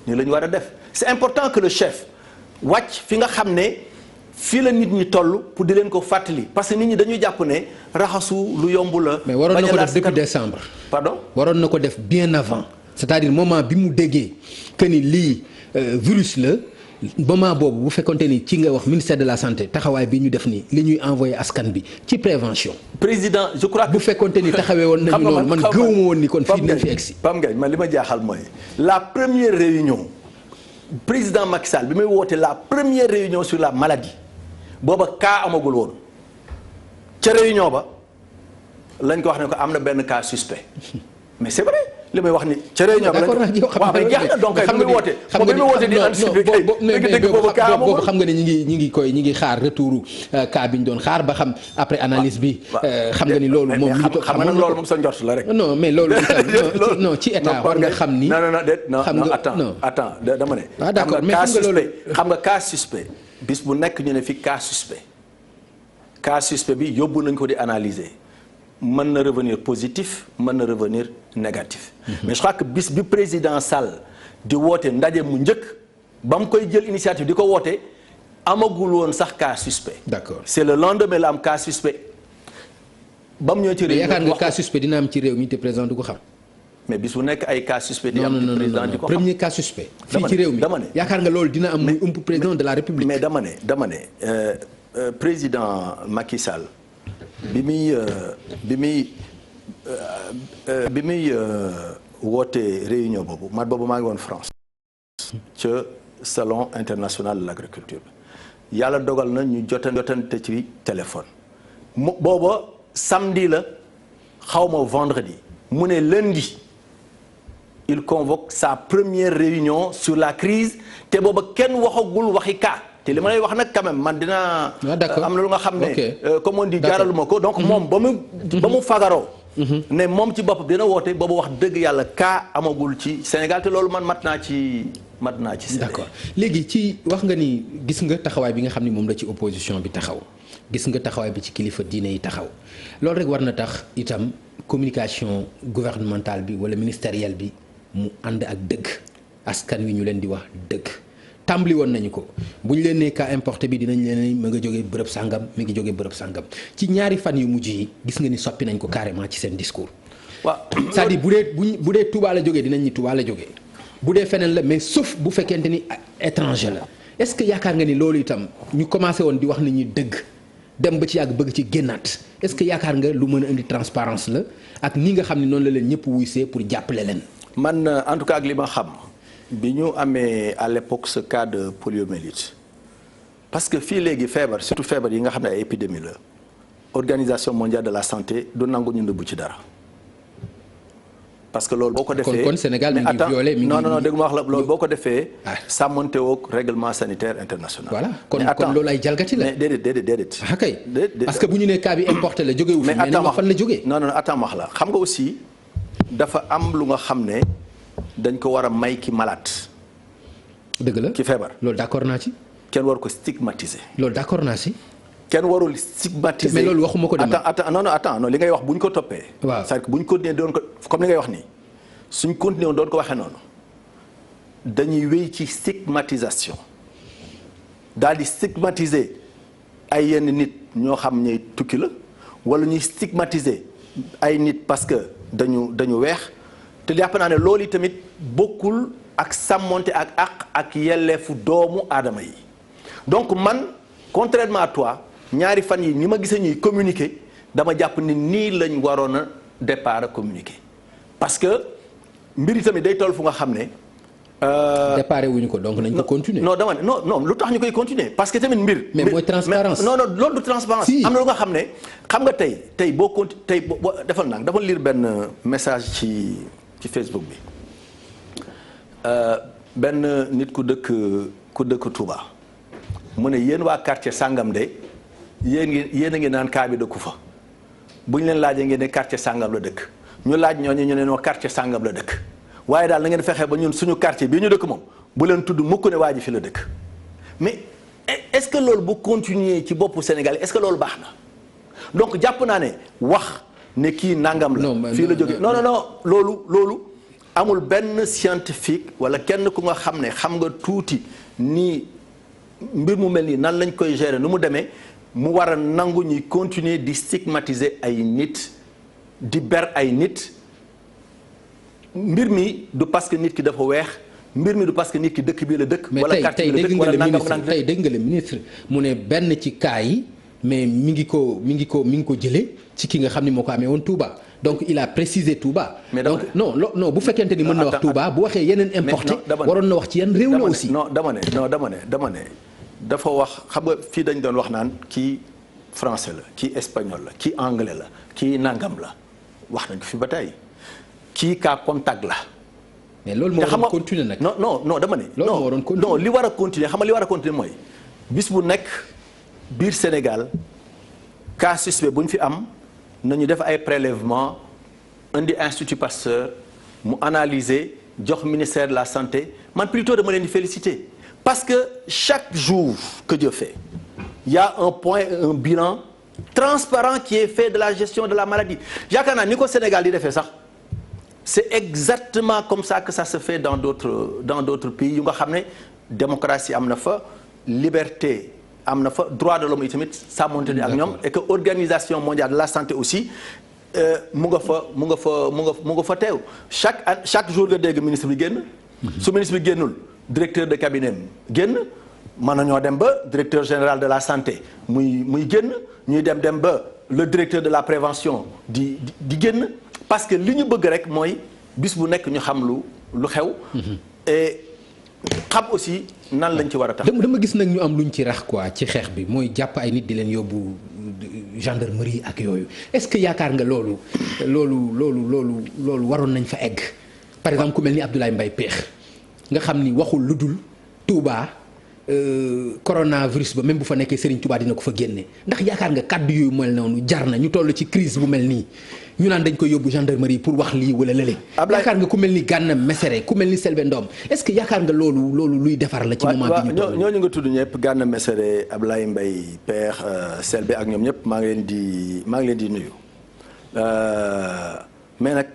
nii la ñu war a def c'est important que le chef wàcc fi nga xam ne fii la nit ñi toll pour di leen ko fàttali parce que nit ñi dañuy jàpp ne raxasu lu yomb la. mais waroon na ko def depuis décembre. pardon waroon na ko def bien avant. c'est-à-dire moment bi mu déggee que ni lii virus la moment boobu bu fekkonte ni ci nga wax ministère de la santé taxawaay bi ñu def nii li ñuy envoyé askan bi ci prévention. président je crois que bu fekkonte ni taxawee woon nañu noonu man gëwuma woon ni kon fii nañ fi egsi. Pape Ngagne man li ma jaaxal mooy la première réunion président Macky Sall bi may woote la première réunion sur la maladie. booba cas amagul woon ca réunion ba lañ ko wax ne ko am na benn cas suspect mais c'est vrai li may wax ni ca réunion bi waaw mais jeex na donc kay bu muy woote moom bi muy woote di anticiper kay dëgg boobu cas boobu xam nga ne ñi ngi xaar retouru cas bi ñu doon xaar ba xam après analyse bi xam nga ni loolu moom xam nga nag loolu moom sa njort la rek non mais loolu non ci état war nga xam ni non déet non attends dama ne d'accord mais xam nga cas suspect bis bu nekk ñu ne fi cas suspect bi yóbbu nañ ko di analyser mën na revenir positif mën na revenir négatif. mais je crois que bis bi président Sall di woote ndaje mu njëkk ba mu koy jël initiative di ko woote amagul woon sax cas suspect. d'accord c'est le lendemain la am cas suspect ba mu ñëw ci réew mi. yaakaar nga cas suspect dina am ci réew mi te président du ko xam. mais bis bu nekk ay cas suspect di am ci président di ko xam premier cas suspect. fii ci réew mi yaakaar nga loolu dina am muy ump président de la république. mais dama ne président Macky Sall. bi muy woote réunion boobu boobu maa ngi woon France ca salon international de l'agriculture bi yàlla dogal na ñu jotante ci téléphone booba samedi la xawma vendredi mu ne lundi il convoque sa première réunion sur la crise te booba kenn waxagul waxi cas te li ma lay wax nag quand même man dinaa am na lu nga xam ne comme on dit jaaraluma ko donc moom ba mu fagaroo ne moom ci bopp dina woote boobu wax dëgg yàlla cas amagul ci Sénégal te loolu man mat naa ci d'accord léegi ci wax nga ni gis nga taxawaay bi nga xam ni moom la ci opposition bi taxaw gis nga taxawaay bi ci kilifa diine yi taxaw loolu rek war na tax itam communication gouvernementale bi wala ministérielle bi mu ànd ak dëgg askan wi ñu leen di wax dëgg tàmbali woon nañu ko bu ñu leen nee cas importé bi dinañ leen ma nga jógee bërëb sàngam mi ngi jógee bërëb sàngam ci ñaari fan yu mujj yi gis nga ni soppi nañ ko carrément ci seen discours. waaw c'est-à-dire bu dee Touba la jógee dinañ ni Touba la jógee bu dee feneen la mais sauf bu fekkente ni étranger la est-ce que yaakaar nga ni loolu itam ñu commencé woon di wax ni ñi dëgg dem ba ci yàgg bëgg ci génnaat est-ce que yaakaar nga lu mën a indi transparence la ak ni nga xam ne noonu la leen ñëpp wuysee pour jàppale leen. man en tout cas ak li ma xam. bi ñu amee à l'époque ce cas de poliomyélite parce que fii léegi feebar surtout feebar yi nga xam ne ay épidémie la organisation mondiale de la santé du nangu ñu nëbbu ci dara parce que loolu boo ko defee kon Sénégal mi ngi violé mi ngi non dégg ma wax la loolu boo ko defee sàmmonte woog règlement sanitaire international. voilà kon loolu ay jalgati la. mais déedéet. ah kay parce que bu ñu nee cas bi importé la jógee wu fi mais nañ fan la jógee. non attends wax la xam nga aussi dafa am lu nga xam ne. dañ ko war a may ki malade. dëgg la ki feebar. loolu d'accord naa ci. kenn war ko stigmatiser. loolu d'accord naa ci. kenn warul stigmatiser. mais loolu waxuma ko dama. attends non li ngay wax bu ñu ko toppee. waaw c'est-à-dire que bu ñu continuer doon ko comme li ngay wax nii suñ continuer doon ko waxee noonu dañuy wéy ci stigmatisation daal di stigmatiser ay yenn nit ñoo xam ne tukki la wala ñuy stigmatiser ay nit parce que dañu weex. te jàpp naa ne loolu yi tamit bokkul ak sàmmonte ak yelleefu doomu aadama yi donc man contrairement à toi ñaari fan yi ni ma gisee ñuy communiquer dama jàpp ni nii lañ waroon a départ a communiquer parce que mbir yi tamit day toll fu nga xam ne. départ wuñu ko donc nañ ko continuer. non dama ne non lu tax ñu koy continuer parce que tamit mbir. mais mooy transparence non loolu du transparence am na lu nga xam ne xam nga tey boo defal naa dafa lire benn message ci Facebook bi benn nit ku dëkk Touba mu ne yéen waa quartier sàngam de yéen a ngi naan kaa bi dëkku fa bu ñu leen laajee ngeen ne quartier sàngam la dëkk ñu laaj ñooñu ñu ne noo quartier sàngam la dëkk waaye daal na ngeen fexe ba ñun suñu quartier bii ñu dëkk moom bu leen tudd mukk ne waa ji fi la dëkk mais est-ce que loolu bu continuer ci boppu Sénégal est-ce que loolu baax na donc jàpp naa ne wax. ne kii nangam la fii la jógee non loolu amul benn scientifique wala kenn ku nga xam ne xam nga tuuti nii mbir mu mel nii nan lañ koy gérer nu mu demee mu war a nangu ñuy continuer di stigmatiser ay nit di ber ay nit mbir mi du parce que nit ki dafa weex mbir mi du parce que nit ki dëkk bii la dëkk. wala quartier bi la dëkk wala nangam tey dégg nga le ministre mu ne benn ci cas yi mais mi ngi ko jëlee ci ki nga xam ni moo ko amee woon Touba donc il a précisé Touba. mais donc non bu fekkente ni mën na wax Touba bu waxee yeneen importé waroon na wax ci yan réew la aussi. dama ne dafa wax xam nga fii dañ doon wax naan kii français la kii espagnol la kii anglais la kii nangam la wax nañ ko fi ba tey kii cas contact la. mais loolu moo waroon continuer nag. non dama ne. loolu moo waroon continuer non li war a continuer xam nga li war a continuer mooy bis bu nekk biir Sénégal cas suspect bu ñu fi am nañu def ay prélèvement indi Institut Pasteur mu analyser jox ministère de la santé man plutôt dama leen di féliciter parce que chaque jour que Dieu fait il y a un point un bilan transparent qui est fait de la gestion de la maladie yaakaar naa ni ko Sénégal di defee sax. C'est exactement comme ça que ça se fait dans d'autres pays yu nga xam ne démocratie am na fa liberté am na fa droit de l'homme yi tamit sàmmonte ak ñoom et que organisation mondiale de la santé aussi mu nga fa teew chaque jour nga dégg ministre bi génn su ministre bi génnul directeur de cabinet génn mën nañoo dem ba directeur général de la santé muy génn ñuy dem ba le directeur de la prévention di génn parce que li ñu bëgg rek mooy bis bu nekk ñu xam lu xew. et xam aussi nan lañ ci war a tax. dama gis nag ñu am luñ ci rax quoi ci xeex bi mooy jàpp ay nit di leen yóbbu gendarmerie ak yooyu est-ce que yaakaar nga loolu waroon nañ fa egg. par exemple ku mel ni Abdoulaye Mbaye Pekh nga xam ni waxul lu dul Touba coronavirus ba même bu fa nekkee Serigne Touba dina ko fa génne ndax yaakaar nga kàddu yooyu mel noonu jar na ñu toll ci crise bu mel nii. ñu naan dañ koy yóbbu gendarmerie pour wax lii wala lële. yaakaar nga ku mel ni Gana Messere ku mel ni Selbé Ndom est-ce que yaakaar nga loolu luy defar la. ci moment bi ñu toll ñooñu nga tudd ñëpp Gana Messere Ablaye Mbaye Pekh Selbé ak ñoom ñëpp maa ngi leen di nuyu mais nag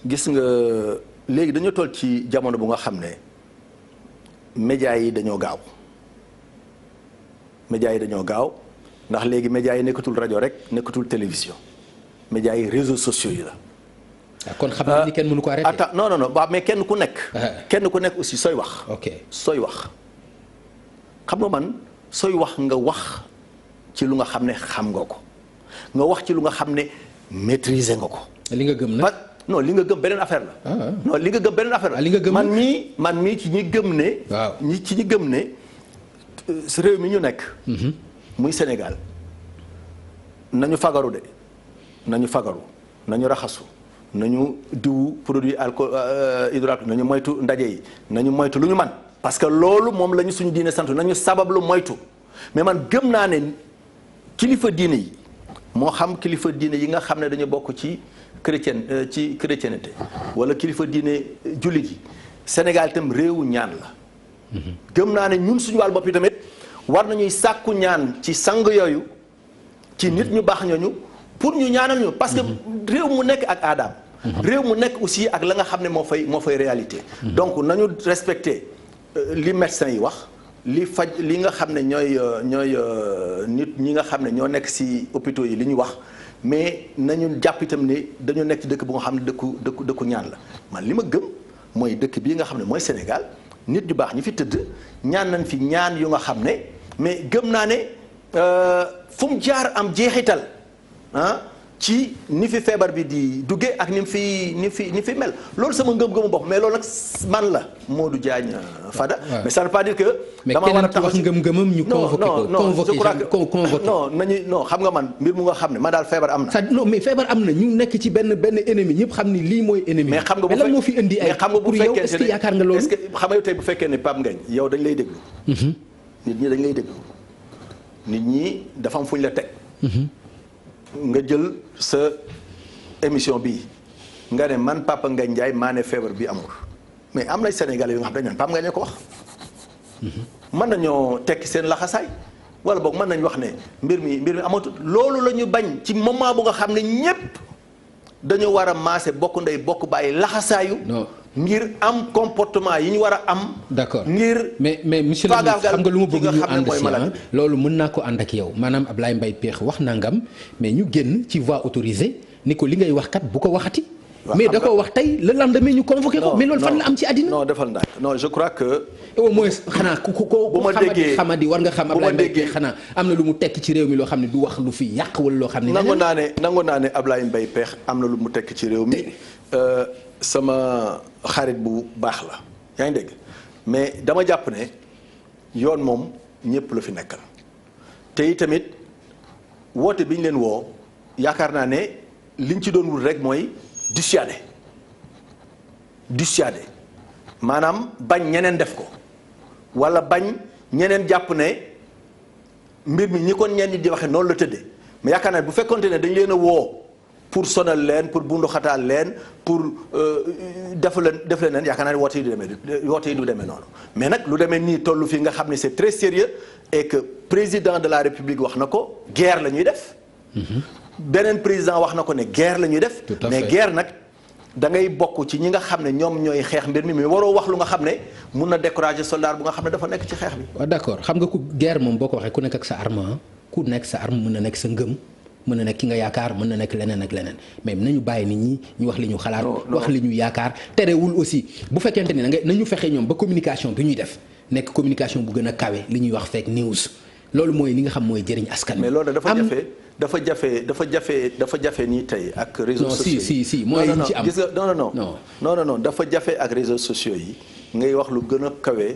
gis nga léegi dañoo toll ci jamono bu nga xam ne médias yi dañoo gaaw ndax léegi médias yi nekkatul rajo rek nekkatul télévision. médias yi réseaux sociaux yi la. kon xam nga ni kenn mënu ko arrêter. attends non waaw mais kenn ku nekk. aussi sooy wax. ok sooy wax xam nga man sooy wax nga wax ci lu nga xam ne xam nga ko nga wax ci lu nga xam ne maîtriser nga ko. li nga gëm nag. non li nga gëm beneen affaire la. non li nga gëm beneen affaire la. li nga gëm man mii ci ñi gëm ne. waaw ci ñi gëm ne réew mi ñu nekk. muy Sénégal nañu fagaru de. nañu fagaru nañu raxasu nañu diwu produit alcool hydroalcoolique nañu moytu ndaje yi nañu moytu lu ñu man parce que loolu moom la ñu suñu diine sant nañu sabablu moytu mais man gëm naa ne kilifa diine yi moo xam kilifa diine yi nga xam ne dañu bokk ci chrétienté wala kilifa diine jullit yi Sénégal itam réewu ñaan la. gëm naa ne ñun suñu wàllu bopp yi tamit war nañuy sàkku ñaan ci sang yooyu ci nit ñu baax ñooñu. pour ñu ñaanal ñu parce que réew mu nekk ak aadaam. réew mu nekk aussi ak la nga xam ne moo fay réalité. donc nañu respecter li médecins yi wax li nga xam ne ñooy nit ñi nga xam ne ñoo nekk ci hôpitaux yi li ñu wax mais nañu jàpp itam ne dañu nekk ci dëkk bu nga xam ne dëkku ñaan la man li ma gëm mooy dëkk bii nga xam ne mooy Sénégal nit ñu baax ñi fi tëdd ñaan nañ fi ñaan yu nga xam ne mais gëm naa ne fu mu jaar am jeexital. ci ni fi feebar bi di duggee ak ni fi mel loolu sama ngëm-ngëmu bopp mais loolu nag man la Modou Diagne Fada. mais ça ne veut pas dire que. dama war a taxaw ci ngëm-ngëmam ñu convoqué non xam nga man mbir mu nga xam ne man daal feebar am na. non mais feebar am na ñu nekk ci benn ennemi ñëpp xam ni lii mooy ennemi. mais xam nga bu lan moo fi indi ay pour yow est-ce que yaakaar nga loolu. est-ce que xam nga yow tey bu fekkee ne Pape Ngagne yow dañ lay déglu. nit ñi dañ lay déglu nit ñi dafa am fu ñu la teg. nga jël sa émission bii nga ne man Papa Ngagne Ndiaye maa ne feebar bi amul mais am na Sénégalais yu nga xam dañu naan Papa Ngagne ko wax. mën nañoo tekki seen laxasaay wala boog mën nañu wax ne mbir mi amatul loolu la ñu bañ ci moment bu nga xam ne ñépp dañu war a maase bokk ndey bokk bàyyi laxasaayu. ngir am comportement yi ñu war a am. d'accord ngir. mais monsieur le ministre xam nga lu ma bëgg ñu ànd si loolu mën naa ko ànd ak yow maanaam Ablaye Mbaye Pekh wax nangam mais ñu génn ci voie autorisée ni ko li ngay wax kat bu ko waxati. mais da ko wax tey le lendemain ñu convoqué ko. mais loolu fan la am ci àddina. non defal ndànk non je crois que. au moins xanaa ku xamadi war nga xam Ablaye Mbaye Pekh xanaa am na lu mu tekki ci réew mi loo xam ne du wax lu fi yàq wala loo xam ne. nangu naa ne Ablaye Mbaye Pekh am na lu mu tekki ci réew mi. sama xarit bu baax la yaa ngi dégg mais dama jàpp ne yoon moom ñëpp la fi nekkal te itamit woote bi ñu leen woo yaakaar naa ne liñ ci doon wut rek mooy dissuader maanaam bañ ñeneen def ko wala bañ ñeneen jàpp ne mbir mi ñi ko ñenn di waxe noonu la tëddee mais yaakaar naa bu fekkonte ne dañ leen a woo pour sonal leen pour bunduxataal leen pour def leen yaakaar naa ne woote yi du demee noonu mais nag lu demee nii tollu fii nga xam ne c'est très sérieux et que président de la république wax na ko guerre la ñuy def beneen président wax na ko ne guerre la ñuy def mais guerre nag da ngay bokk ci ñi nga xam ne ñoom ñooy xeex mbir mi mais waroo wax lu nga xam ne mun na décourager soldat bu nga xam ne dafa nekk ci xeex bi. waaw d'accord xam nga ku guerre moom boo ko waxee ku nekk ak sa arme ku nekk sa arme mën na nekk sa ngëm mën na nekk ki nga yaakaar mën na nekk leneen ak leneen mais nañu bàyyi nit ñi ñu wax li ñu xalaat. wax li ñu yaakaar terewul aussi bu fekkente ni nañu fexe ñoom ba communication bi ñuy def nekk communication bu gën a kawe li ñuy wax fake news loolu mooy li nga xam mooy jëriñ askan wi. mais loolu dafa jafe nii tey ak réseaux sociaux yi si mooy yi ci am gis nga non dafa jafe ak réseaux sociaux yi ngay wax lu gën a kawe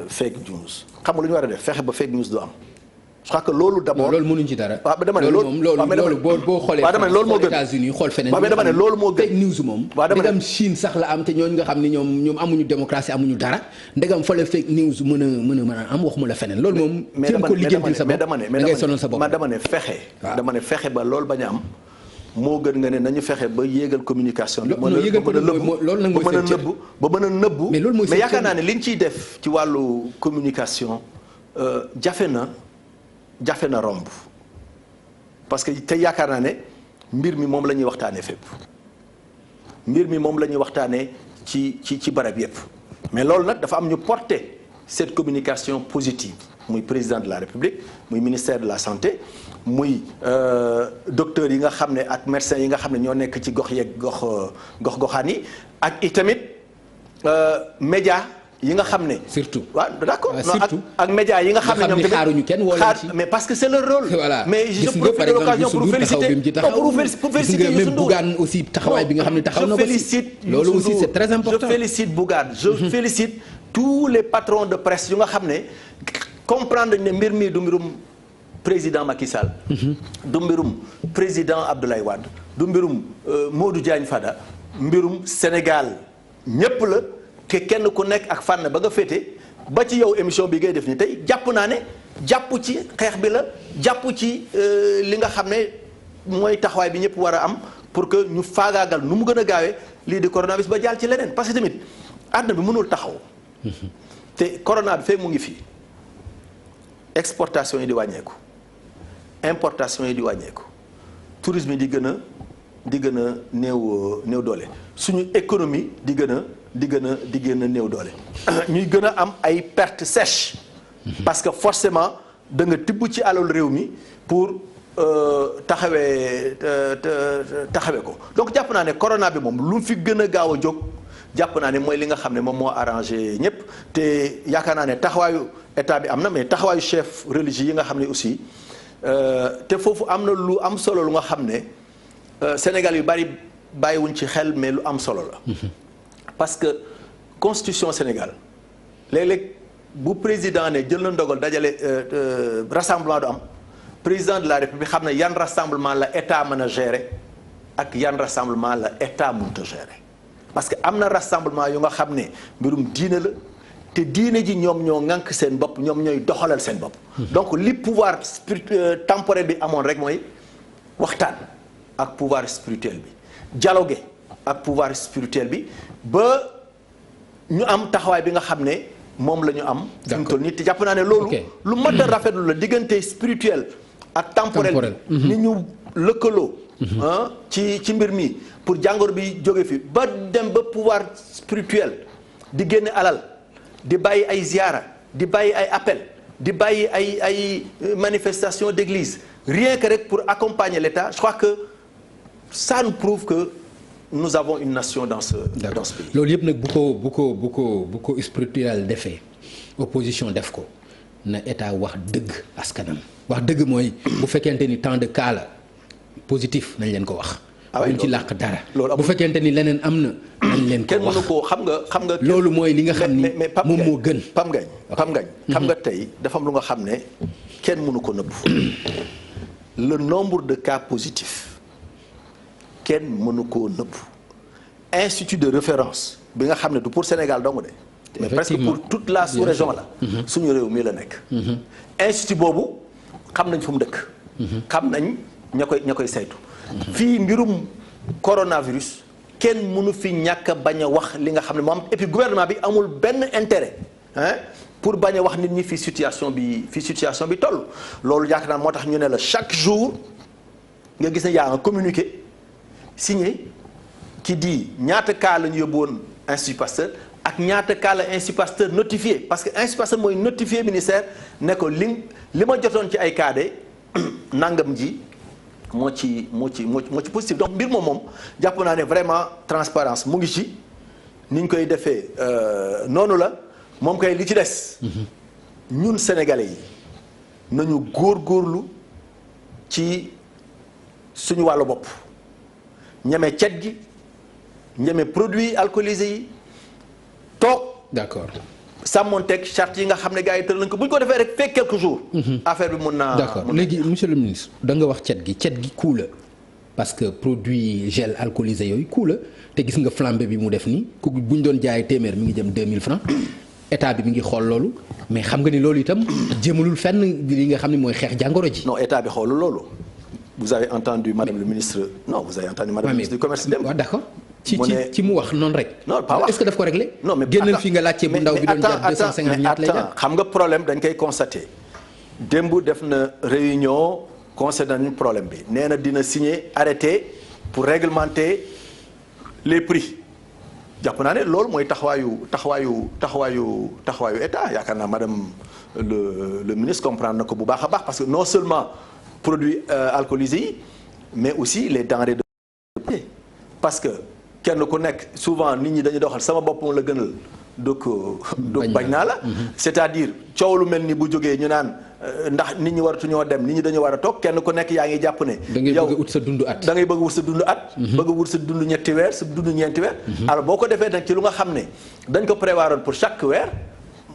fake news xam nga lu ñu war a def fexe ba fake news du am je crois que loolu d'abord loolu mënuñ ci dara. waaw dama ne loolu boo xoolee. waaw dama ne loolu moo gën États-Unis xool feneen. waaw mais dama ne loolu moo gën fake news moom. waaw dama ne ndegam Chine sax la am te ñooñu nga xam ne ñoom amuñu démocratie amuñu dara ndegam fa la fake news mën a am waxuma la feneen loolu moom. mais dama ko lijjantil sa bopp da ngay sonal sa bopp. dama ne fexe ba loolu bañ a am moo gën nga ne nañu fexe ba yéegal communication bi. loolu nag mooy seen cër ba mën a nëbbu. mais loolu mooy mais yaakaar naa ne liñ ciy def ci wàllu communication jafe na romb parce que te yaakaar naa ne mbir mi moom la ñuy waxtaanee fépp mbir mi moom la ñuy waxtaanee ci barab yépp mais loolu nag dafa am ñu porter cette communication positive muy président de la République muy ministère de la santé muy docteurs yi nga xam ne ak médecins yi nga xam ne ñoo nekk ci gox yeeg goxaan yi ak itamit média yi nga xam ne. surtout waaw d'accord surtout ak média yi nga xam ne ñoom tamit xaaruñu kenn woo leen ci mais parce que c'est leur rôle. voilà mais je profite de l'occasion pour féliciter même Bougane aussi taxawaay bi nga xam ne taxaw na ko félicite loolu aussi c'est très important. je félicite Bougane je félicite tous les patrons de presse yu nga xam ne comprendre ne mbir mi du mbirum président Macky Sall. du mbirum président Abdoulaye Wade du mbirum Modou Diagne Fada mbirum Sénégal ñépp la. te kenn ku nekk ak fànn ba nga féete ba ci yow émission bi ngay def ni tey jàpp naa ne jàpp ci xeex bi la jàpp ci li nga xam ne mooy taxawaay bi ñëpp war a am pour que ñu faagaagal nu mu gën a gaawee lii di coronavirus ba jàll ci leneen parce que tamit àdduna bi mënul taxaw te corona bi fekk mu ngi fi exportation yi di wàññeeku importation yi di wàññeeku tourisme yi di gën a néew doole suñu économie di gën a néew doole ñuy gën a am ay pertes sèches parce que forcément da nga tibb ci alal réew mi pour taxawee ko donc jàpp naa ne corona bi moom lu fi gën a gaaw a jóg jàpp naa ne mooy li nga xam ne moom moo arrangé ñëpp te yaakaar naa ne taxawaayu état bi am na mais taxawaayu chef religieux yi nga xam ne aussi te foofu am na lu am solo lu nga xam ne Sénégal yu bari bàyyiwuñ ci xel mais lu am solo la parce que constitution Sénégal léeg-léeg bu président ne jël na ndogal dajale rassemblement du am président de la République xam ne yan rassemblement la état mën a gérer ak yan rassemblement la état mënut a gérer parce que am na rassemblement yu nga xam ne mbirum diine la te diine ji ñoom ñoo ŋànk seen bopp ñoom ñooy doxalal seen bopp donc li pouvoir temporel bi amoon rek mooy waxtaan ak pouvoir spirituel bi dialoguer ak pouvoir spirituel bi ba ñu am taxawaay bi nga xam ne moom la ñu am. fi mu toll nii te jàpp naa ne loolu. lu mat a rafetlu la diggante spirituel ak temporel. ni ñu lëkkaloo. ci mbir mi pour jàngoro bi jóge fi ba dem ba pouvoir spirituel di génne alal di bàyyi ay ziara di bàyyi ay appel di bàyyi ay manifestation d'église rien que rek pour accompagner l'État je crois que ça nous prouve que. nous avons une nation dans ce pays. loolu yëpp nag bu ko spirituel defee opposition def ko na état wax dëgg askanam wax dëgg mooy bu fekkente ni tant de cas la positif nañ leen ko wax. buñ ci làq dara. bu fekkente ni leneen am na. nañ leen ko wax kenn mënu ko xam nga. loolu mooy li nga xam ni moom moo gën. Pam Ngagne xam nga tey dafa am lu nga xam ne kenn mënu ko nëbbu le nombre de cas positifs. kenn mënu koo nëpp institut de référence bi nga xam ne du pour Sénégal dong de. mais presque pour toute la sous-région la. suñu réew mii la nekk. institut boobu xam nañ fu mu dëkk. xam nañ ña koy saytu. fii mbirum coronavirus kenn mënu fi ñàkk a bañ a wax li nga xam ne moom et puis gouvernement bi amul benn intérêt pour bañ a wax nit ñi fii situation bi toll. loolu yaakaar naa moo tax ñu ne la chaque jour nga gis ne yaa un communiqué signé qui dit ñaata cas la ñu yóbbu woon Institut Pasteur ak ñaata cas la Institut Pasteur notifié parce que Institut Pasteur mooy notifié ministère ne ko li ma jotoon ci ay cas de nangam ji moo ci positif donc mbir moom jàpp naa ne vraiment transparence mu ngi ci ni ñu koy defee noonu la moom kay li ci des. ñun sénégalais yi nañu góorgóorlu ci suñu wàllu bopp ñeme cet gi ñeme produits alcoolisés yi toog. d'accord. sàmmonteeg charte yi nga xam ne gars yi tëral nañ ko bu ñu ko defee rek fekk quelques jours. affaire bi mun naa. d'accord léegi monsieur le ministre da nga wax cet gi coût la parce que produit gel alcoolisé yooyu coût la te gis nga flambée bi mu def nii ku bu ñu doon jaayee téeméer mi ngi jëm 2000 francs état bi mi ngi xool loolu mais xam nga ni loolu itam jëmalul fenn li nga xam ne mooy xeex jàngoro ji. non état bi xoolul loolu. vous avez entendu madame le ministre du commerce dem. waaw d'accord. ci mu wax noonu rek. non pas wax est-ce que daf ko réglé. non mais génnal fi nga laajte bu ndaw bi doon jar 250 ñaata lay jar. xam nga problème dañ koy constater démb def na réunion concernant ñu problème bi nee na dina signer arrêté pour réglementer les prix jàpp naa ne loolu mooy taxawaayu état yaakaar naa madame le ministre comprendre na ko bu baax a baax parce que non seulement produits alcoolisés yi mais aussi les denrées de parce que kenn ku nekk souvent nit ñi dañuy doxal sama bopp la gënal donc bañ naa la c'est-à-dire coow lu mel ni bu jógee ñu naan ndax nit ñi waratuñoo dem nit ñi dañu war a toog kenn ku nekk yaa ngi jàpp ne yow da ngay bëgg wut sa dundu at da ngay bëgg wut sa dundu at bëgg wut sa dundu ñetti weer sa dundu ñeenti weer alors boo ko defee nag ci lu nga xam ne dañ ko prévoiroon pour chaque weer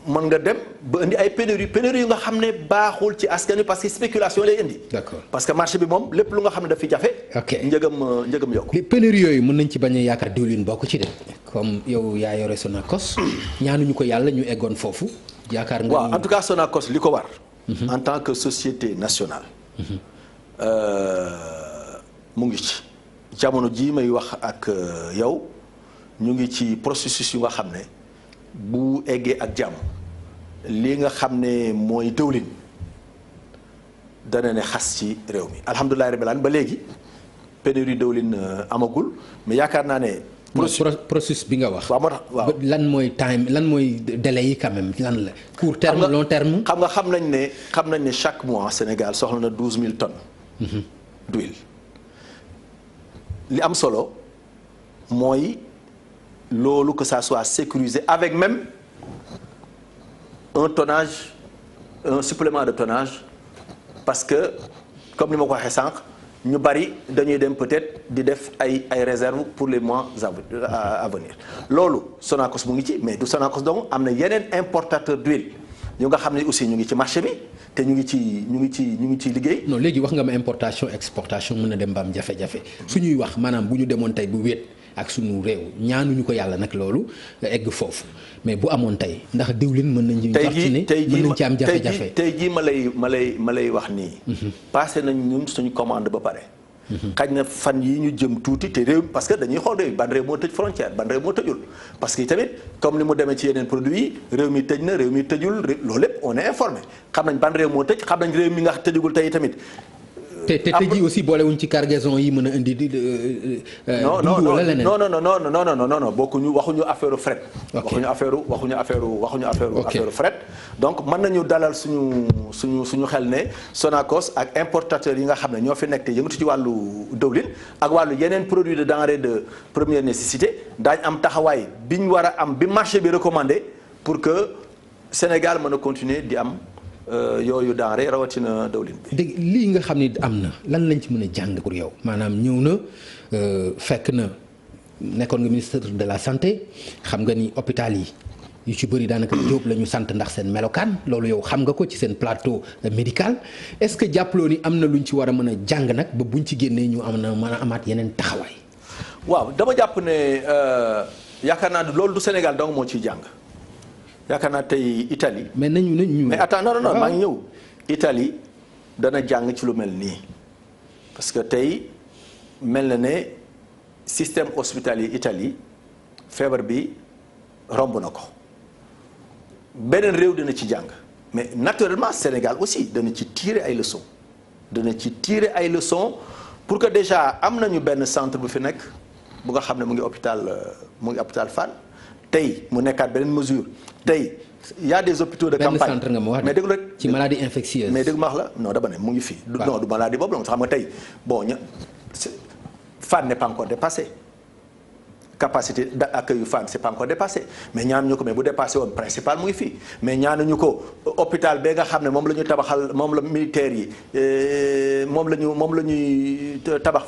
mën nga dem ba indi ay pénurie yu nga xam ne baaxul ci askan wi parce que spéculation lay indi. d'accord parce que marché bi moom lépp lu nga xam ne daf fi jafe. ok njëgam yokku. les pénuries yooyu mën nañ ci bañ a yaakaar diwlin bokk ci de comme yow yaa yore Sonacos ñaanuñu ko yàlla ñu eggoon foofu. yaakaar nga waaw en tout cas Sonacos li ko war. en tant que société nationale. mu ngi ci jamono jii may wax ak yow ñu ngi ci processus yu nga xam ne. bu eggee ak jàmm li nga xam ne mooy dëwlin dana ne xas ci réew mi alhamdulilah rabbil alamin ba léegi pénurie dëwlin amagul mais yaakaar naa ne. processus bi nga wax. waaw moo tax waaw lan mooy délai yi quand même lan la. court terme long terme. xam nañ ne chaque mois Sénégal soxla na 12000 tonnes. d'huile li am solo mooy. loolu que ça soit sécurisé avec même un supplément de tonnage parce que comme ni ma ko waxee sànq ñu bari dañuy dem peut-être di def ay réserves pour les mois à venir loolu Sonacos mu ngi ci mais du Sonacos donc am na yeneen importateur d'huile yu nga xam ne aussi ñu ngi ci marché bi te ñu ngi ci liggéey. non léegi wax nga ma importation exportation mën na dem ba am jafe-jafe su ñuy wax maanaam bu ñu demoon tey bu wéet. ak sunu réew ñaanuñu ko yàlla nag loolu egg foofu mais bu amoon tey ndax diwlin mën nañu njort ne mën nañ ci am jafe-jafe tey jii ma lay wax nii passé nañ ñun suñu commande ba pare xaj na fan yi ñu jëm tuuti te réew parce que dañuy xool réew ban réew moo tëj frontière ban réew moo tëjul parce que tamit comme ni mu demee ci yeneen produits yi réew mi tëj na réew mi tëjul loolu lépp on est informé xam nañ ban réew moo tëj xam nañ réew mi nga tëjugul tey tamit te tëj yi aussi boolewuñ ci cargaison yi mën a indi non bokkuñu waxuñu affaire fret. waxuñu affaire fret. donc mën nañu dalal suñu xel ne Sonacos ak importateurs yi nga xam ne ñoo fi nekk te yëngatu ci wàllu dëwlin ak wàllu yeneen produits de denrées de première nécessité daañ am taxawaay bi ñu war a am bi marché bi recommandé pour que Sénégal mën a continuer di am. yooyu denrée rawatina dawlin bi. dégg lii nga xam ni am na lan lañ ci mën a jàng pour yow maanaam ñëw na fekk na nekkoon nga ministre de la santé xam nga ni hôpital yi yu ci bëri daanaka Jóob la ñu sant ndax seen melokaan loolu yow xam nga ko ci seen plateau médical est-ce que jàppaloo ni am na luñ ci war a mën a jàng nag ba buñ ci génnee ñu am na mën a amaat yeneen taxawaay. waaw dama jàpp ne yaakaar naa loolu du Sénégal donc moo ciy jàng yaakaar naa tey Italie. mais nañu mais attends non maa ngi ñëw. Italie dana jàng ci lu mel nii parce que tey mel na ne système hospitalier Italie feebar bi romb na ko beneen réew dina ci jàng mais naturellement Sénégal aussi dana ci tirer ay leçons pour que déjà am nañu benn centre bu fi nekk bu nga xam ne mu ngi hôpital Fann tey mu nekkaat beneen mesure tey y a des hôpitaux de campagne benn centre nga ma wax mais déglu rek ci maladie infectieuse. mais déglu ma wax la non dama ne mu ngi fii. non du maladie boobu la xam nga tey bon Fann n'est pas encore dépassé capacité d'accueil Fann c'est pas encore dépassé mais ñaanuñu ko mais bu dépassé woon principal mu ngi fii mais ñaanuñu ko hôpital bee nga xam ne moom la ñu tabaxal moom la militaire yi moom la ñuy tabax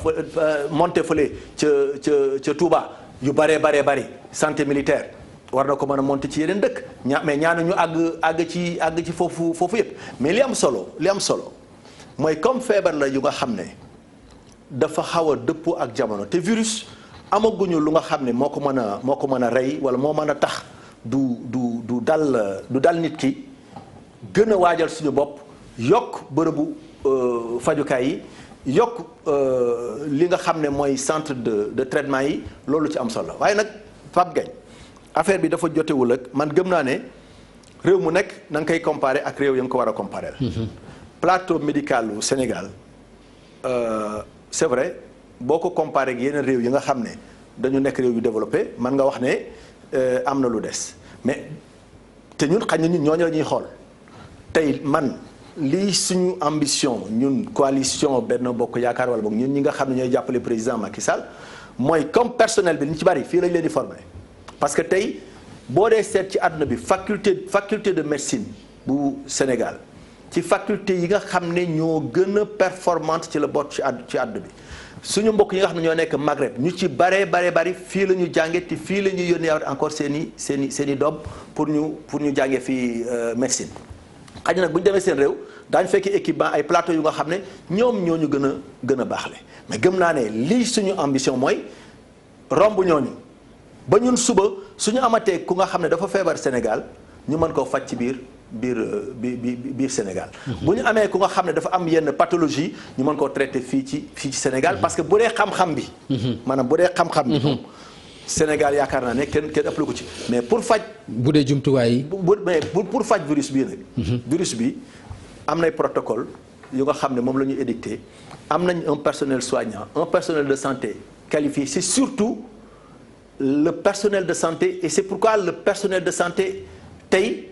monté fële ca Touba yu bari santé militaire war na ko mën a monté ci yeneen dëkk mais ñaanuñu àgg ci foofu yëpp mais li am solo mooy comme feebar la yu nga xam ne dafa xaw a dëppoo ak jamono te virus amaguñu lu nga xam ne moo ko mën a rey wala moo mën a tax du dal nit ki gën a waajal suñu bopp yokk bërëbu fajukaay yi yokk li nga xam ne mooy centre de traitement yi loolu ci am solo waaye nag Pape Gagne affaire bi dafa jotewul ak man gëm naa ne réew mu nekk na nga koy comparer ak réew ya nga ko war a comparer plateau médical u Sénégal c'est vrai boo ko comparé ak yeneen réew yi nga xam ne dañu nekk réew yu développé man nga wax ne am na lu des mais te ñun xañ na ñun ñooñu la ñuy xool tey man lii suñu ambition ñun coalition Benno Bokk Yaakaar wala boog ñun ñi nga xam ne ñooy jàppale président Macky Sall mooy comme personnel bi ñu ci bari fii lañ leen di former parce que tey boo dee seet ci àdduna bi faculté de médecine bu Sénégal ci faculté yi nga xam ne ñoo gën a performante ci la bot ci àdduna bi suñu mbokk yi nga xam ne ñoo nekk Maghreb ñu ci bari fii la ñu jànge te fii la ñuy yónnee encore seen i doom pour ñu jànge fii médecine xaj nag bu ñu demee seen réew daañu fekki équipement ay plateau yu nga xam ne ñoom ñoo ñu gën a baaxle mais gëm naa ne lii suñu ambition mooy romb ñooñu ba ñun suba suñu amatee ku nga xam ne dafa feebar Sénégal ñu mën koo faj ci biir Sénégal. bu ñu amee ku nga xam ne dafa am yenn pathologie ñu mën koo traiter fii ci Sénégal parce que bu dee xam-xam bi. maanaam bu dee xam-xam bi moom Sénégal yaakaar naa ne kenn ëppale ko ci mais pour faj. bu dee jumtuwaay yi. mais pour faj virus bii nag. virus bi am nay protocole yu nga xam ne moom la ñu édicté am nañ un personnel soignant un personnel de santé qualifié c'est surtout le personnel de santé et c'est pourquoi le personnel de santé tey.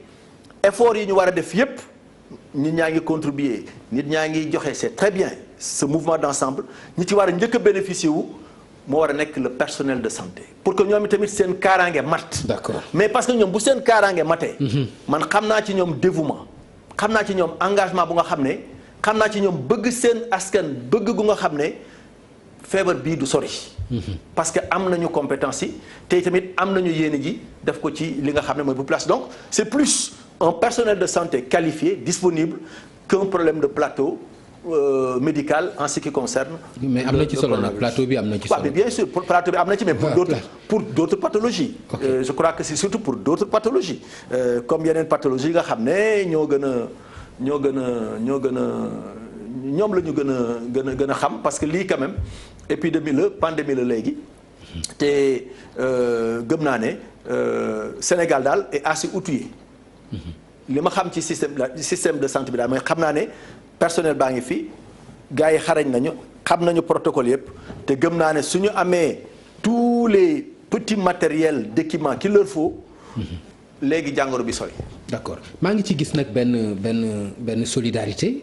effort yi ñu war a def yépp nit ñaa ngi contribuer nit ñaa ngi joxe c'est très bien ce mouvement d'ensemble ñi ci war a njëkk a bénéficier wu moo war a nekk le personnel de santé pour que ñoom tamit seen kaaraange mat. D'accord. mais parce que ñoom bu seen kaaraange matee. man xam naa ci ñoom dévouement xam naa ci ñoom engagement bu nga xam ne xam naa ci ñoom bëgg seen askan bëgg gu nga xam ne feebar bii du sori. parce que am nañu compétence yi te tamit am nañu yéene ji def ko ci li nga xam ne mooy population donc c'est plus un personnel de santé qualifié disponible qu'un problème de plateau médical en ce qui concerne. mais am na ci solo nag plateau bi am na ci solo. waaw bien sûr plateau bi am na ci mais pour d'autres pathologies. je crois que c'est surtout pour d'autres pathologies comme yeneen pathologie nga xam ne ñoom la ñu gën a xam parce que lii quand même épidémie la pandémie la léegi te gëm naa ne Sénégal daal est assez outillé li ma xam ci système de santé bi daal mooy xam naa ne personnel baa ngi fi gars yi xarañ nañu xam nañu protocole yëpp te gëm naa ne suñu amee tous les petits matériels d'équipement qu'il leur faut léegi jàngoro bi sori. d'accord maa ngi ci gis nag benn solidarité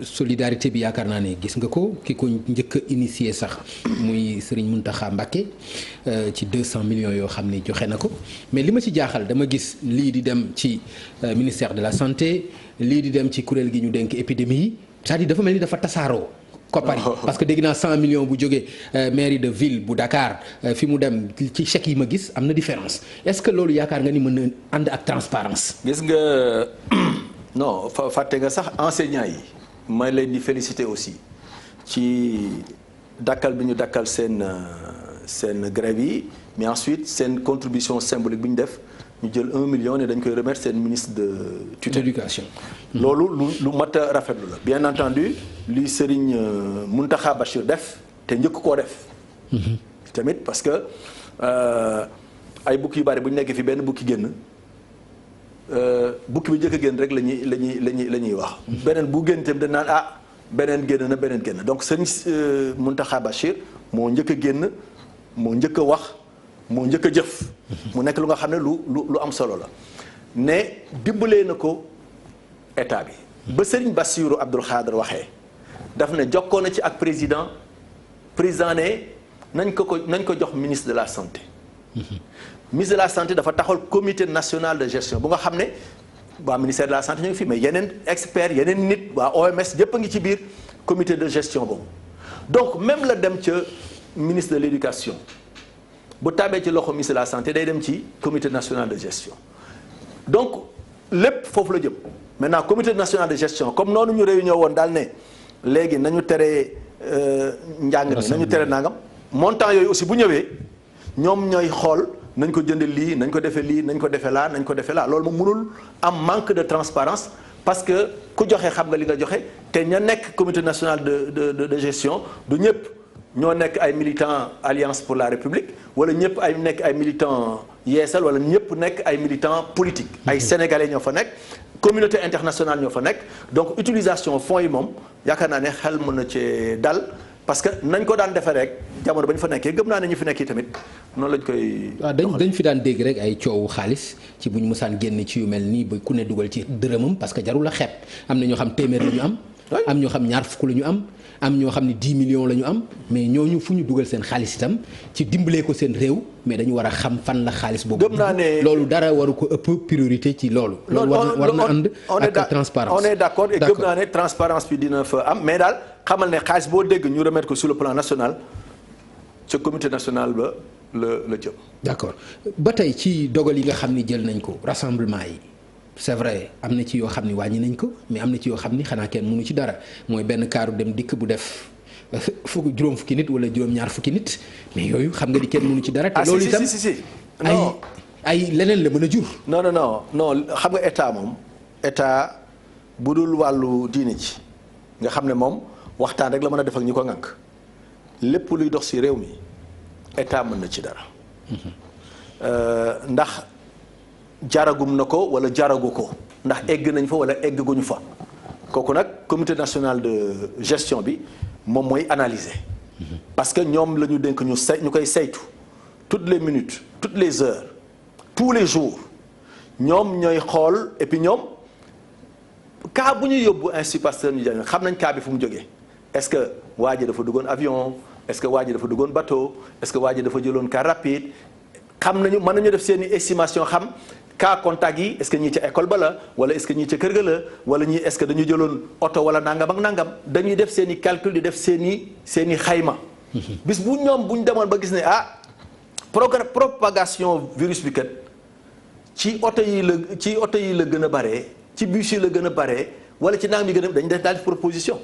solidarité bi yaakaar naa ne gis nga ko ki ko njëkk a initié sax muy Serigne Mountakha Mbacké ci 200 millions yoo xam ne joxe na ko mais li ma ci jaaxal dama gis lii di dem ci ministère de la santé lii di dem ci kuréel gi ñu dénk épidémie yi c'est-à-dire dafa mel ni dafa tasaaroo. koppar yi parce que dégg naa 100 millions bu jógee mairie de ville bu Dakar fi mu dem ci chèque yi ma gis am na différence est-ce que loolu yaakaar nga ni mën na ànd ak transparence gis nga non fàtte nga sax enseignants yi may leen di féliciter aussi ci dakkal bi ñu dakkal seen grève yi mais ensuite seen contribution symbolique bi ñu def ñu jël 1 million ne dañ koy remettre seen ministre de tutelle l'éducation. loolu lu mat a rafetlu la bien entendu li Serigne Mountakha Bachir def te njëkk koo def. tamit parce que ay bukki yu bari bu ñu nekkee fi benn bukki génn bukki bi njëkk a génn rek la ñuy wax. beneen bu génn tamit dañ naan beneen génn na beneen génn donc Serigne Mountakha Bachir moo njëkk a génn moo njëkk a wax moo njëkk a jëf. mu nekk lu nga xam ne lu am solo la ne dimbalee na ko état bi. ba Serigne Bassirou Abdoul Khadre waxee daf ne jokkoo na ci ak président ne nañ ko jox ministre de la santé. ministre de la santé dafa taxawal comité national de gestion bu nga xam ne waa ministère de la santé ñu ngi fi mais yeneen experts yeneen nit waa OMS yëpp a ngi ci biir comité de gestion boobu donc même la dem ca ministre de l'éducation bu tabee ci loxo ministre de la santé day dem ci comité national de gestion donc lépp foofu la jëm maintenant comité national de gestion comme noonu ñu réunion woon daal ne léegi nañu tere njàng mi nañu tere nangam montant yooyu aussi bu ñëwee ñoom ñooy xool nañ ko jënd lii nañ ko defee lii nañ ko defee laa nañ ko defee laa loolu moom mënul am manque de transparence parce que ku joxe xam nga li nga joxe te ña nekk comité national de gestion du ñëpp ñoo nekk ay militants Alliance pour la République wala ñëpp ay nekk ay militants Yeesal wala ñëpp nekk ay militants politiques ay sénégalais ñoo fa nekk communauté internationale ñoo fa nekk donc utilisation fonds yi moom yaakaar naa ne xel mën na cee dal parce que nañ ko daan defee rek jamono ba ñu fa nekkee gëm naa ne ñu fi nekk tamit noonu lañ koy. waaw dañ fi daan dégg rek ay coowu xaalis ci bu ñu musaan génn ci yu mel nii ba ku ne dugal ci dërëmam parce que jarul a xeeb am na ñoo xam téeméer la ñu am. am ñoo xam ñaar fukk la ñu am ñoo xam ne 10 millions la ñu am mais ñooñu fu ñu dugal seen xaalis itam ci dimbalee ko seen réew mais dañu war a xam fan la xaalis boobu. gëm naa ne loolu dara waru ko ëpp priorité ci loolu. loolu war na ànd ak transparence on est d'accord et gëm naa ne transparence bi dina fa am mais daal xamal ne xaalis boo dégg ñu remettre ko sur le plan national ca comité national ba la jëm. d'accord ba tey ci dogal yi nga xam ni jël nañ ko rassemblement yi. c'est vrai am na ci yoo xam ni wàññi nañ ko mais am na ci yoo xam ni xanaa kenn mënu ci dara mooy benn kaaru dem dikk bu def juróom fukki nit wala juróom-ñaar fukki nit mais yooyu xam nga ni kenn mënu ci dara. te loolu itam ay leneen la mën a jur. non xam nga état moom état bu dul wàllu diine ji nga xam ne moom waxtaan rek la mën a def ak ñi ko ŋànk lépp luy dox ci réew mi état mën na ci dara. ndax. jaragum na ko wala jaragu ko ndax egg nañ fa wala egguñu fa kooku nag comité national de gestion bi moom mooy analyser parce que ñoom la ñu dénk ñu koy saytu toutes les minutes toutes les heures tous les jours ñoom ñooy xool et puis ñoom cas bu ñuy yóbbu Institut Pasteur ñu jàng xam nañ cas bi fu mu jógee est-ce que waa ji dafa duggoon avion est-ce que waa ji dafa duggoon bateau est-ce que waa ji dafa jëloon car rapide xam nañu mën nañu def seen i estimation xam cas contact yi est-ce que ñii ca école ba la wala est-ce que ñii ca kër ga la wala ñii est-ce que dañu jëloon oto wala nangam ak nangam dañuy def seen i calcul di def seen i xayma. bis bu ñoom bu ñu demoon ba gis ne propagation virus bi kat ci oto yi la gën a baree ci bus yi la gën a baree wala ci nangam yi gën a dañuy def daal proposition.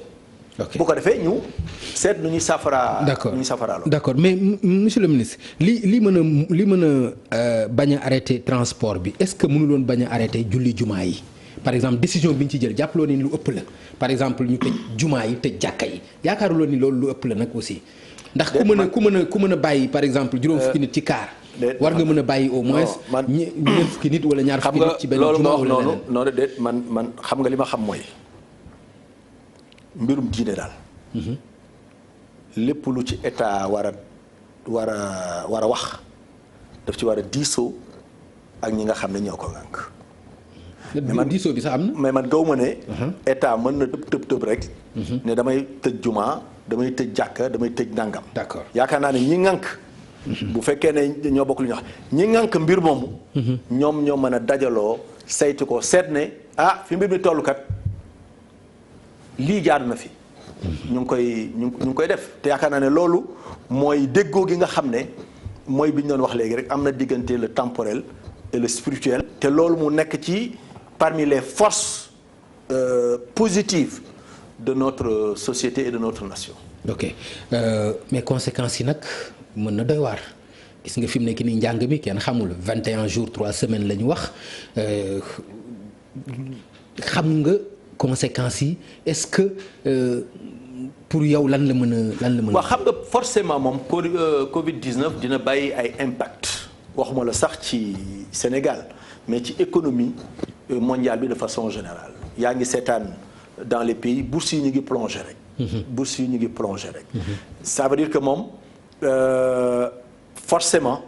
bu ko defee ñu seet nu ñuy saafara. d'accord mais monsieur le ministre li mën a bañ a arrêter transport bi est-ce que mënuloon bañ a arrêter julli jumaa yi par exemple décision bi ñu ci jël jàppaloo ni lu ëpp la par exemple ñu tëj jumaa yi tëj jàkka yi yaakaaruloo ni loolu lu ëpp la nag aussi. ndax ku mën a bàyyi par exemple juróom fukki nit ci kaar. war nga mën a bàyyi au moins. ñeent fukki nit wala ñaar fukki nit ci benn jumaa wala leneen. noonu déet man xam nga li ma xam mooy. mbirum diine daal. lépp lu ci état war a wax daf ci war a diisoo ak ñi nga xam ne ñoo ko ŋànk. mais man diisoo bi sax am na. mais man gaw ma ne. état mën na tëb rek. ne damay tëj jumaa damay tëj jàkka damay tëj nangam. d'accord yaakaar naa ne ñi ŋànk. bu fekkee ne ñoo bokk lu ñu wax ñi ŋànk mbir moomu. ñoom ñoo mën a dajaloo saytu ko seet ne fi mbir mi tollu kat. lii jaar na fi ñu ngi koy def te yaakaar naa ne loolu mooy déggoo gi nga xam ne mooy bi ñu doon wax léegi rek am na diggante le temporel et le spirituel te loolu mu nekk ci parmi les forces positives de notre société et de notre nation. ok mais conséquences yi nag mën na doy waar gis nga fi mu nekk nii njàng mi kenn xamul 21 jours 3 semaines la ñu wax xam nga conséquences yi est-ce que pour yow lan la mën a waaw xam nga forcément moom Covid 19 dina bàyyi ay impact waxuma la sax ci Sénégal mais ci économie mondiale bi de façon générale yaa ngi seetaan dans les pays bourses yi ñu ngi plongé rek. bourses yi ñu ngi plongé rek. ça veut dire que moom forcément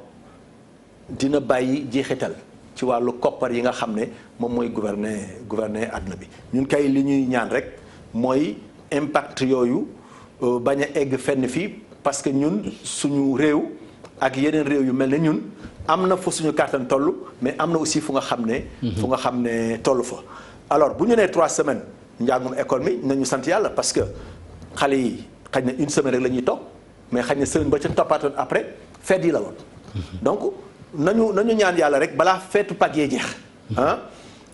dina bàyyi jeexital ci wàllu koppar yi nga xam ne moom mooy gouverner àdduna bi ñun kay li ñuy ñaan rek mooy impact yooyu bañ a egg fenn fii parce que ñun suñu réew ak yeneen réew yu mel ne ñun am na fu suñu kàttan toll mais am na aussi fu nga xam ne toll fa. alors bu ñu nee 3 semaines njàngum école mi nañu sant yàlla parce que xale yi xëy na une semaine rek la ñuy toog mais xëy na semaine ba ca toppaatoon après fête yi la woon. donc nañu ñaan yàlla rek balaa feetu Pâques yee jeex.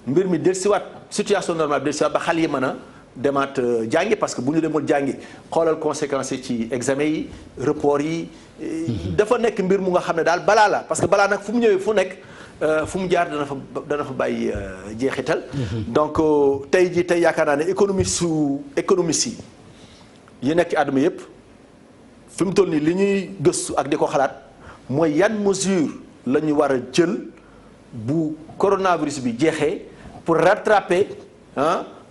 mbir mi dellusiwaat situation normale dellusiwaat ba xale yi mën a demaat jàngi parce que bu ñu demul jàngi xoolal conséquences yi ci examen yi report yi. dafa nekk mbir mu nga xam ne daal balaa la parce que balaa nag fu mu ñëwee fu nekk. fu mu jaar dana fa bàyyi jeexital. donc tey yaakaar naa ne économiste yi nekk ci àdduna yëpp fi mu toll nii li ñuy gëstu ak di ko xalaat mooy yan mesure la ñu war a jël bu coronavirus bi jeexee pour rattraper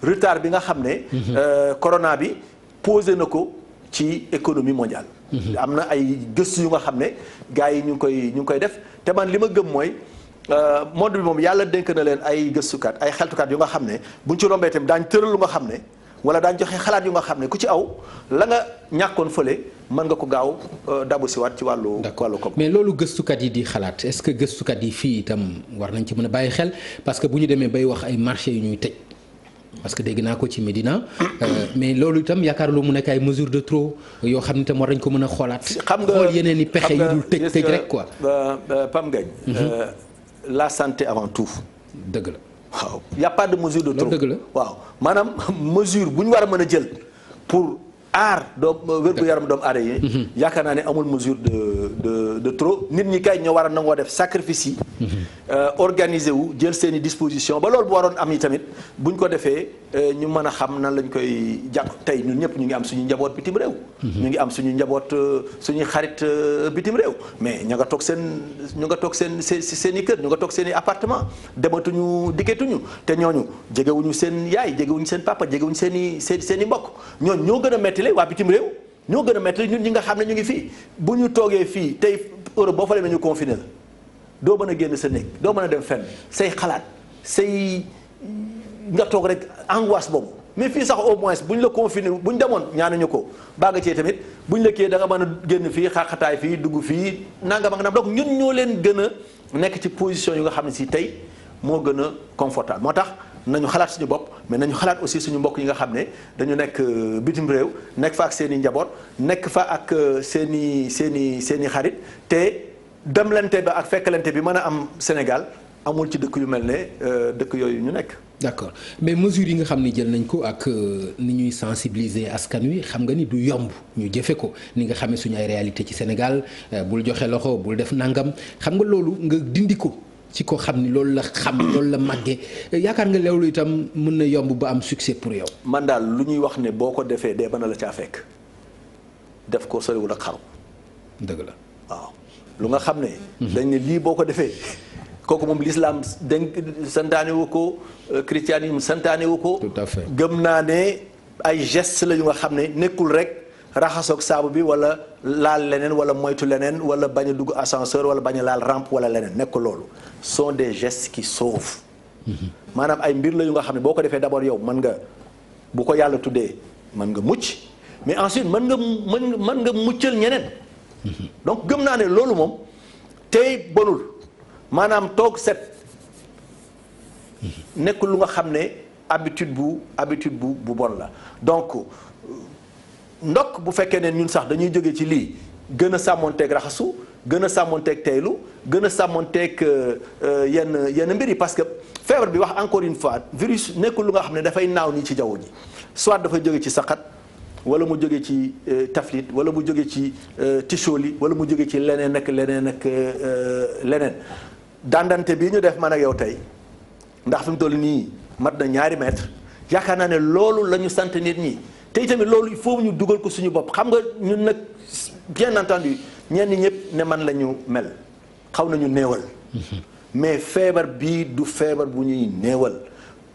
retard bi nga xam ne. corona bi posé na ko ci économie mondiale. am na ay gëstu yu nga xam ne gars yi ñu ngi koy def te man li ma gëm mooy. monde bi moom yàlla dénk na leen ay gëstukat ay xeltukat yu nga xam ne buñ ci rombee tamit daañ tëral lu nga xam ne wala daañ joxe xalaat yu nga xam ne ku ci aw la nga ñàkkoon fële mën nga ko gaaw dabu si waat ci wàllu koom. mais loolu gëstukat yi di xalaat est-ce que gëstukat yi fii itam war nañ ci mën a bàyyi xel parce que bu ñu demee bay wax ay marché yu ñuy tëj parce que dégg naa ko ci Médina mais loolu itam yaakaar lu mu nekk ay mesures de trop yoo xam ne itam war nañ ko mën a xoolaat. xam nga xool yeneen i pexe yu dul tëj rek quoi. Pam Ngagne la santé avant tout. dëgg la waaw y' a pas de mesure de trop dëgg la waaw maanaam mesure bu ñu war a mën a jël pour aar wér-gu-yaram doomu aadama yi. yaakaar naa ne amul mesure de trop nit ñi kay ñoo war a nangoo def sacrifice yi. organiser wu jël seen i disposition ba loolu bu waroon am yi tamit bu ñu ko defee ñu mën a xam nan lañ koy jàpp tey ñun ñëpp ñu ngi am suñu njaboot bitim réew. ñu ngi am suñu njaboot suñuy xarit bitim réew mais ña nga toog seen i kër ñu nga toog seen i appartement dematuñu dikketuñu te ñooñu jegewuñu seen yaay jegewuñu seen papa jegewuñu seen i mbokk ñooñu ñoo gën a mettile waa bitim réew ñoo gën a mettile ñun ñi nga xam ne ñu ngi fii bu ñu toogee fii tey Europe boo fa demee ñu confiné la doo mën a génn sa néeg doo mën a dem fenn say xalaat say nga toog rek angoisse boobu mais fii sax au moins bu ñu la confiné bu ñu demoon ñaanuñu ko baa nga cee tamit bu ñu la kii da nga mën a génn fii xaaxataay fii dugg fii nangam ak donc ñun ñoo leen gën a nekk ci position yu nga xam ne si tey moo gën a confortable moo tax nañu xalaat suñu bopp mais nañu xalaat aussi suñu mbokk yi nga xam ne dañu nekk bitim réew nekk fa ak seen i njaboot nekk fa ak seen i xarit te demlante ba ak fekkalante bi mën a am Sénégal amul ci dëkk yu mel ne dëkk yooyu ñu nekk. d'accord mais mesures yi nga xam ni jël nañ ko ak ni ñuy sensibiliser askan wi xam nga ni du yomb ñu jëfe ko ni nga xamee suñu ay réalité ci Sénégal bul joxe loxo bul def nangam xam nga loolu nga dindi ko. ci ko xam ni loolu la xam loolu la màggee yaakaar nga loolu itam mën na yomb ba am succès pour yow. man daal lu ñuy wax ne boo ko defee dee ba na la caa fekk def ko soriwul ak xaru. dëgg la waaw lu nga xam ne. dañ ne lii boo ko defee kooku moom l'islam dañ santaane wu ko christianisme santaane wu ko. tout à fait gëm naa ne ay gestes la yu nga xam ne nekkul rek. raxasoog saabu bi wala laal leneen wala moytu leneen wala bañ a dugg ascenseur wala bañ a laal rampe wala leneen nekk loolu sont des gestes qui sauvent maanaam ay mbir la yu nga xam ne boo ko defee d'abord yow mën nga bu ko yàlla tuddee mën nga mucc mais ensuite mën nga muccal ñeneen donc gëm naa ne loolu moom tey bonul maanaam toog set nekk lu nga xam ne habitude bu bon la donc ndokk bu fekkee ne ñun sax dañuy jóge ci lii gën a sàmmonteeg raxasu gën a sàmmonteeg teylu gën a sàmmonteeg yenn mbir yi parce que feebar bi wax encore une fois virus nekkul lu nga xam ne dafay naaw nii ci jaww ji soit dafay jóge ci saqat wala mu jóge ci taflit wala mu jóge ci ticholi wala mu jóge ci leneen ak leneen dandante bii ñu def man ak yow tey ndax fi mu toll nii mat na 2 mètres yaakaar naa ne loolu la ñu sant nit ñi te itamit loolu il faut ñu dugal ko suñu bopp xam nga ñun nag bien entendu ñenn ñëpp ne man la ñu mel xaw nañu néewal mais feebar bii du feebar bu ñuy néewal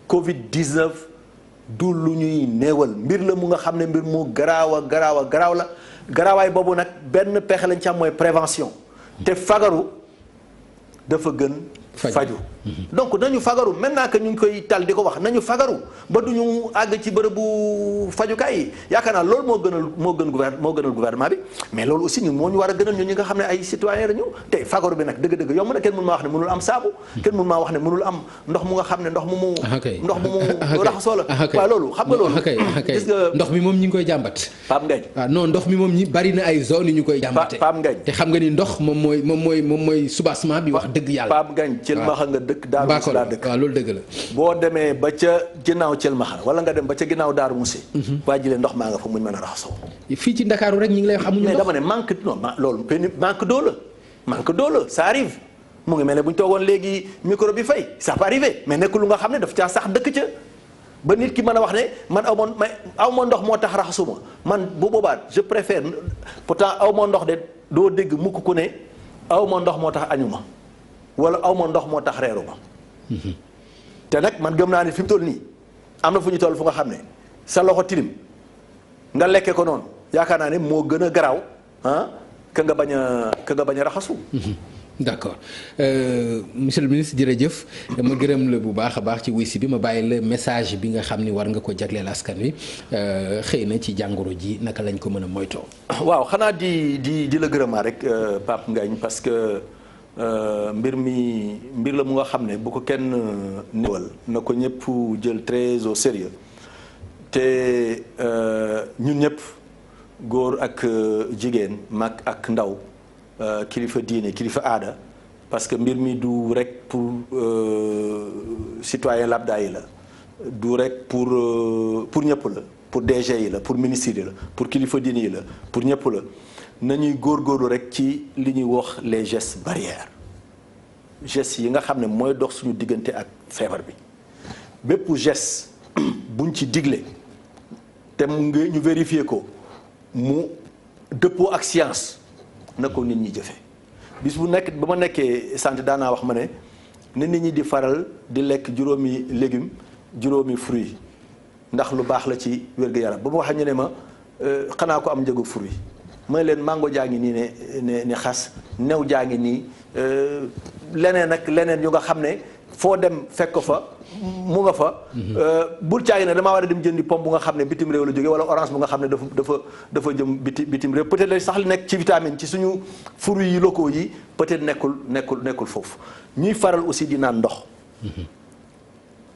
Covid 19 du lu ñuy néewal mbir la mu nga xam ne mbir mu garaaw la garaawaay boobu nag benn pexe lañ ci am mooy prévention te fagaru dafa gën faju donc nañu fagaru maintenant que ñu ngi koy tal di ko wax nañu fagaru ba du ñu àgg ci bërëbu fajukaay yi yaakaar naa loolu moo gënal gouvernement bi mais loolu aussi ñun moo ñu war a gënal ñun ñi nga xam ne ay citoyen la ñu te fagaru bi nag dëgg-dëgg yomb na kenn mënu maa wax ne mënul am saabu kenn mënu maa wax ne mënul am ndox mu nga xam ne ndox mu raxasoo la waaw loolu xam nga loolu gis nga ndox mi moom ñi ngi koy jàmbat Pape Ngagne waaw non ndox mi moom ñi bari na ay zone yi ñu koy jàmbate Pape Ngagne te xam nga ni ndox moom mooy soubassement bi wax dëgg yàlla Pape Ngagne Thielmaxa nga dëkk Daaru Musi laa dëkk waaw loolu dëgg la boo demee ba ca ginnaaw Thielmaxa wala nga dem ba ca ginnaaw Daaru Musi waa jile ndox maa nga fa muñ mën a raxasoo fii ci Ndakaaru rek ñi ngi lay wax amuñu mais ndox dama ne loolu manque d'eau la ça arrive mu ngi mel ne bu ñu toogoon léegi micro bi fay ça peut arriver mais nekk lu nga xam ne daf caa sax dëkk ca ba nit ki mën a wax ne man aw ma ndox moo tax raxasuma man bu boobaa je préfère pourtant aw ma ndox de doo dégg mukk ku ne aw ma ndox moo tax añu ma wala aw ma ndox moo tax reeru ma te nag man gëm naa ne fi mu toll nii am na fu ñu toll fu nga xam ne sa loxo tilim nga lekke ko noonu yaakaar naa ne moo gën a garaaw ka nga bañ a raxasu. d'accord monsieur le ministre jërëjëf ma gërëm la bu baax a baax ci wuysi bi ma bàyyi la message bi nga xam ni war nga ko jagleel askan wi xëy na ci jàngoro ji naka lañ ko mën a moytoo. waaw xanaa di la gërëmaa rek Pape Ngagne parce que mbir la mu nga xam ne bu ko kenn néewal na ko ñëpp jël très au sérieux te ñun ñëpp góor ak jigéen mag ak ndaw. kilifa diine kilifa aada parce que mbir mi du rek pour citoyen lambda yi la du rek pour ñëpp la pour DG yi la pour ministre yi la pour kilifa diine yi la pour ñëpp la nañuy góorgóorlu rek ci li ñuy wax les gestes barrières gestes yi nga xam ne mooy dox suñu diggante ak feebar bi bépp geste buñ ci digle te mu ngi ñu vérifier ko mu dëppoo ak science na ko nit ñi jëfe bis bu nekk ba ma nekkee santé daanaa wax ma ne nit ñi di faral di lekk juróomi légumes juróomi fruits ndax lu baax la ci wér-gu-yaram ba ma waxee ñu ne ma xanaa ko am njëgu fruits mooy leen mango jaa ngi nii ne xas new jaa ngi nii leneen ak leneen yu nga xam ne foo dem fekk ko fa mu nga fa. bul caagi ne damaa war a dem jëndi pomme bu nga xam ne bitim réew la jógee wala orange bu nga xam ne dafa jëm bitim réew peut-être sax li nekk ci vitamine ci suñu fruits yi locaux yi peut-être nekkul foofu ñuy faral aussi di naan ndox.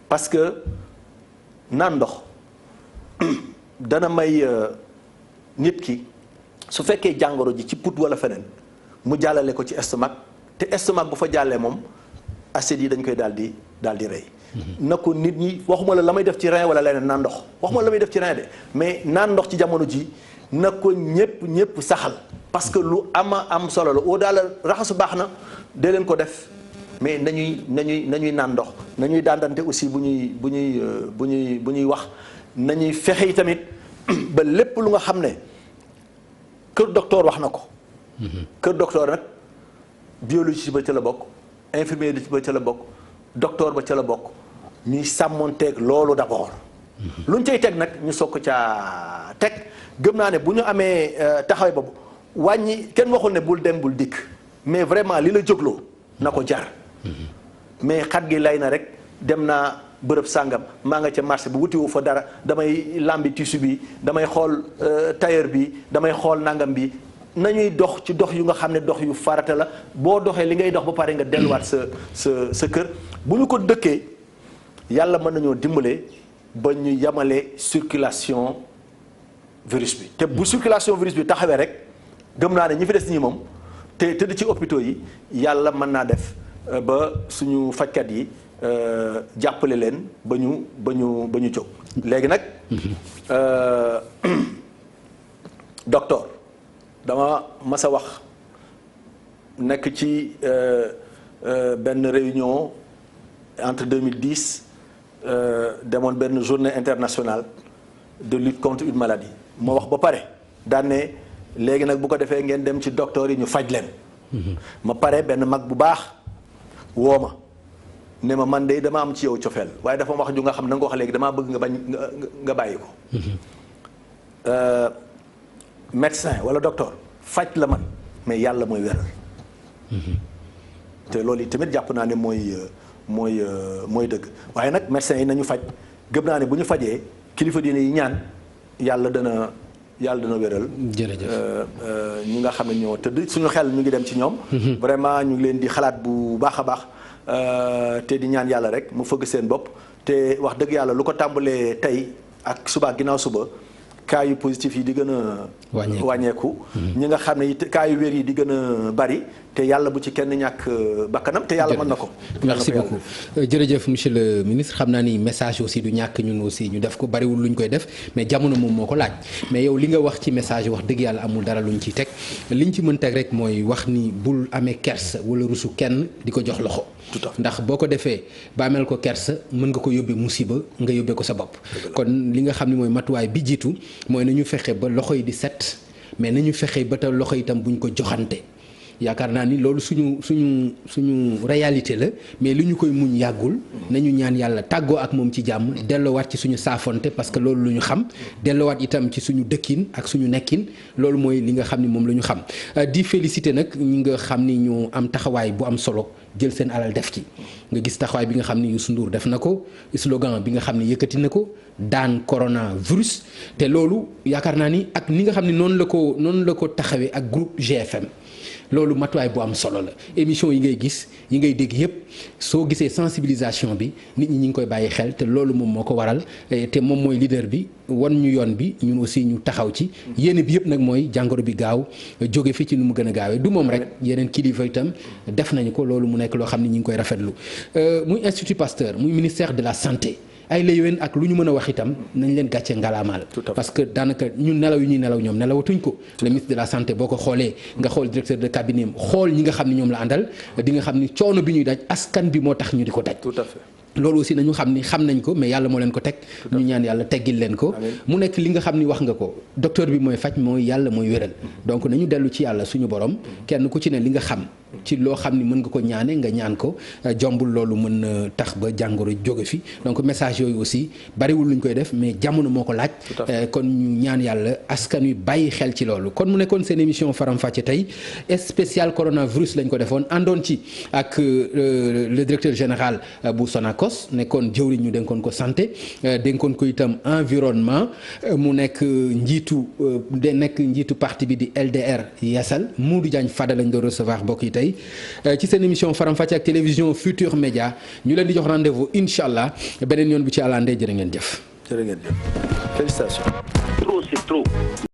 parce que naan ndox dana may nit ki su fekkee jàngoro ji ci put wala feneen mu jàllale ko ci estomac te estomac bu fa jàllee moom acide yi dañ koy daal di rey. na ko nit ñi waxuma la may def ci rein wala leneen naan ndox waxuma la may def ci rein de mais naan ndox ci jamono ji na ko ñëpp saxal parce que lu am solo la au daal raxasu baax na dee leen ko def mais nañuy naan ndox nañuy dandante aussi bu ñuy wax nañuy fexe yi tamit ba lépp lu nga xam ne kër docteur wax na ko. kër docteur nag biologie ba ca la bokk infirmier ba ca la bokk. docteur ba ca la bokk ñuy sàmmonteeg loolu d'abord luñ cay teg nag ñu soog ko caa teg gëm naa ne bu ñu amee taxawee boobu wàññi kenn waxul ne bul dem bul dikk mais vraiment li la jógloo na ko jar mais xat gi lay na rek dem naa bërëb sàngam maa nga ca marché bi wutiwu fa dara damay lambi tissu bi damay xool tailleur bi damay xool nangam bi nañuy dox ci dox yu nga xam ne dox yu farata la boo doxee li ngay dox ba pare nga delluwaat sa kër bu ñu ko dëkkee yàlla mën nañoo dimbale ba ñu yamale circulation virus bi te bu circulation virus bi taxawee rek gëm naa ne ñi fi des nii moom te tëdd ci hôpitaux yi yàlla mën naa def ba suñu fajkat yi jàppale leen ba ñu jóg léegi nag docteur dama mas a wax nekk ci benn réunion entre 2010 demoon benn journée internationale de lutte contre une maladie ma wax ba pare daan ne léegi nag bu ko defee ngeen dem ci docteur yi ñu faj leen. ma pare benn mag bu baax woo ma ne ma man de dama am ci yow cofeel waaye dafa wax ju nga xam ne nga ko wax léegi damaa bëgg nga bañ nga bàyyi ko. médecin wala docteur faj la man mais yàlla mooy wéral. te loolu yi tamit jàpp naa ne mooy dëgg waaye nag médecin yi nañu faj gëm naa ne bu ñu fajee kilifa diine yi ñaan yàlla dana wéral. jërëjëf ñi nga xam ne ñoo tëdd suñu xel ñu ngi dem ci ñoom. vraiment ñu ngi leen di xalaat bu baax a baax te di ñaan yàlla rek mu fëgg seen bopp te wax dëgg yàlla lu ko tàmbalee tey ak suba ginnaaw suba. cas yu positif yi di gën a wàññeeku ñi nga xam ne cas yu wér yi di gën a bari te yàlla bu ci kenn ñàkk bakkanam te yàlla mën na ko. merci beaucoup jërëjëf monsieur le ministre xam naa ni message aussi du ñàkk ñun aussi ñu def ko bariwul lu ñu koy def mais jamono moom moo ko laaj mais yow li nga wax ci message wax dëgg yàlla amul dara lu ñu ciy teg liñ ci mën teg rek mooy wax ni bul amee kersa wala rusu kenn di ko jox loxo. ndax boo ko defee ba amel ko kersa mën nga ko yóbbee musiba nga yóbbee ko sa bopp. kon li nga xam ne mooy matuwaay bi jiitu mooy nañu fexe ba loxo yi di set mais nañu fexe ba te loxo itam buñ ko joxante yaakaar naa ni loolu suñu réalité la mais li ñu koy muñ yàggul nañu ñaan yàlla tàggoo ak moom ci jàmm delloowaat ci suñu saafonte parce que loolu lu ñu xam delloowaat itam ci suñu dëkkin ak suñu nekkin loolu mooy li nga xam ni moom la ñu xam di féliciter nag ñi nga xam ni ñu am taxawaay bu am solo jël seen alal def ci nga gis taxawaay bi nga xam ni Youssou Ndour def na ko slogan bi nga xam ni yëkkati na ko daan coronavirus te loolu yaakaar naa ni ak ni nga xam ni noonu la ko taxawee ak groupe GFM loolu matuwaay bu am solo la émission yi ngay gis yi ngay dégg yépp soo gisee sensibilisation bi nit ñi ngi koy bàyyi xel te loolu moom moo ko waral te moom mooy leader bi wan ñu yoon bi ñun aussi ñu taxaw ci yéene bi yépp nag mooy jàngoro bi gaaw jóge fi ci nu mu gën a gaawee du moom rek yeneen kilifa itam def nañu ko loolu mu nekk loo xam ne ñi ngi koy rafetlu muy Institut Pasteur muy ministère de la santé ay la yowén ak lu ñu mën a wax itam nañ leen gàcce ngalaamaal parce que daanaka ñun nelaw yu ñuy nelaw ñoom nelawatuñ ko le ministre de la santé boo ko xoolee nga xool directeur de cabinet xool ñi nga xam ne ñoom la àndal di nga xam ni coono bi ñuy daj askan bi moo tax ñu di ko daj. Tout à fait. loolu aussi nañu xam ni xam nañ ko mais yàlla moo leen ko teg ñu ñaan yàlla teggil leen ko mu nekk li nga xam ni wax nga ko docteur bi mooy faj mooy yàlla mooy wéral donc nañu dellu ci yàlla suñu borom kenn ku ci ne li nga xam ci loo xam ni mën nga ko ñaane nga ñaan ko jombul loolu mën na tax ba jàngoro jóge fi donc message yooyu aussi bariwul luñ koy def mais jamono moo ko laaj kon ñu ñaan yàlla askan wi bàyyi xel ci loolu kon mu nekkoon seen émission Faram Facce tey spécial coronavirus lañ ko defoon àndoon ci ak le directeur général bu Sonacos nekkoon jëwriñ ñu dénkoon ko santé dénkoon ko itam environnement mu nekk njiitu parti bi di LDR Yeesal Modou Diagne Fada lañ doon recevoir mbokk yi tey ci seen émission Faram Facce ak télévision Futur Média ñu leen di jox rendez-vous incha allah beneen yoon bu ci àllandee jërë ngeen jëf. jërë ngeen jëf félicitations. Trop c'est trop.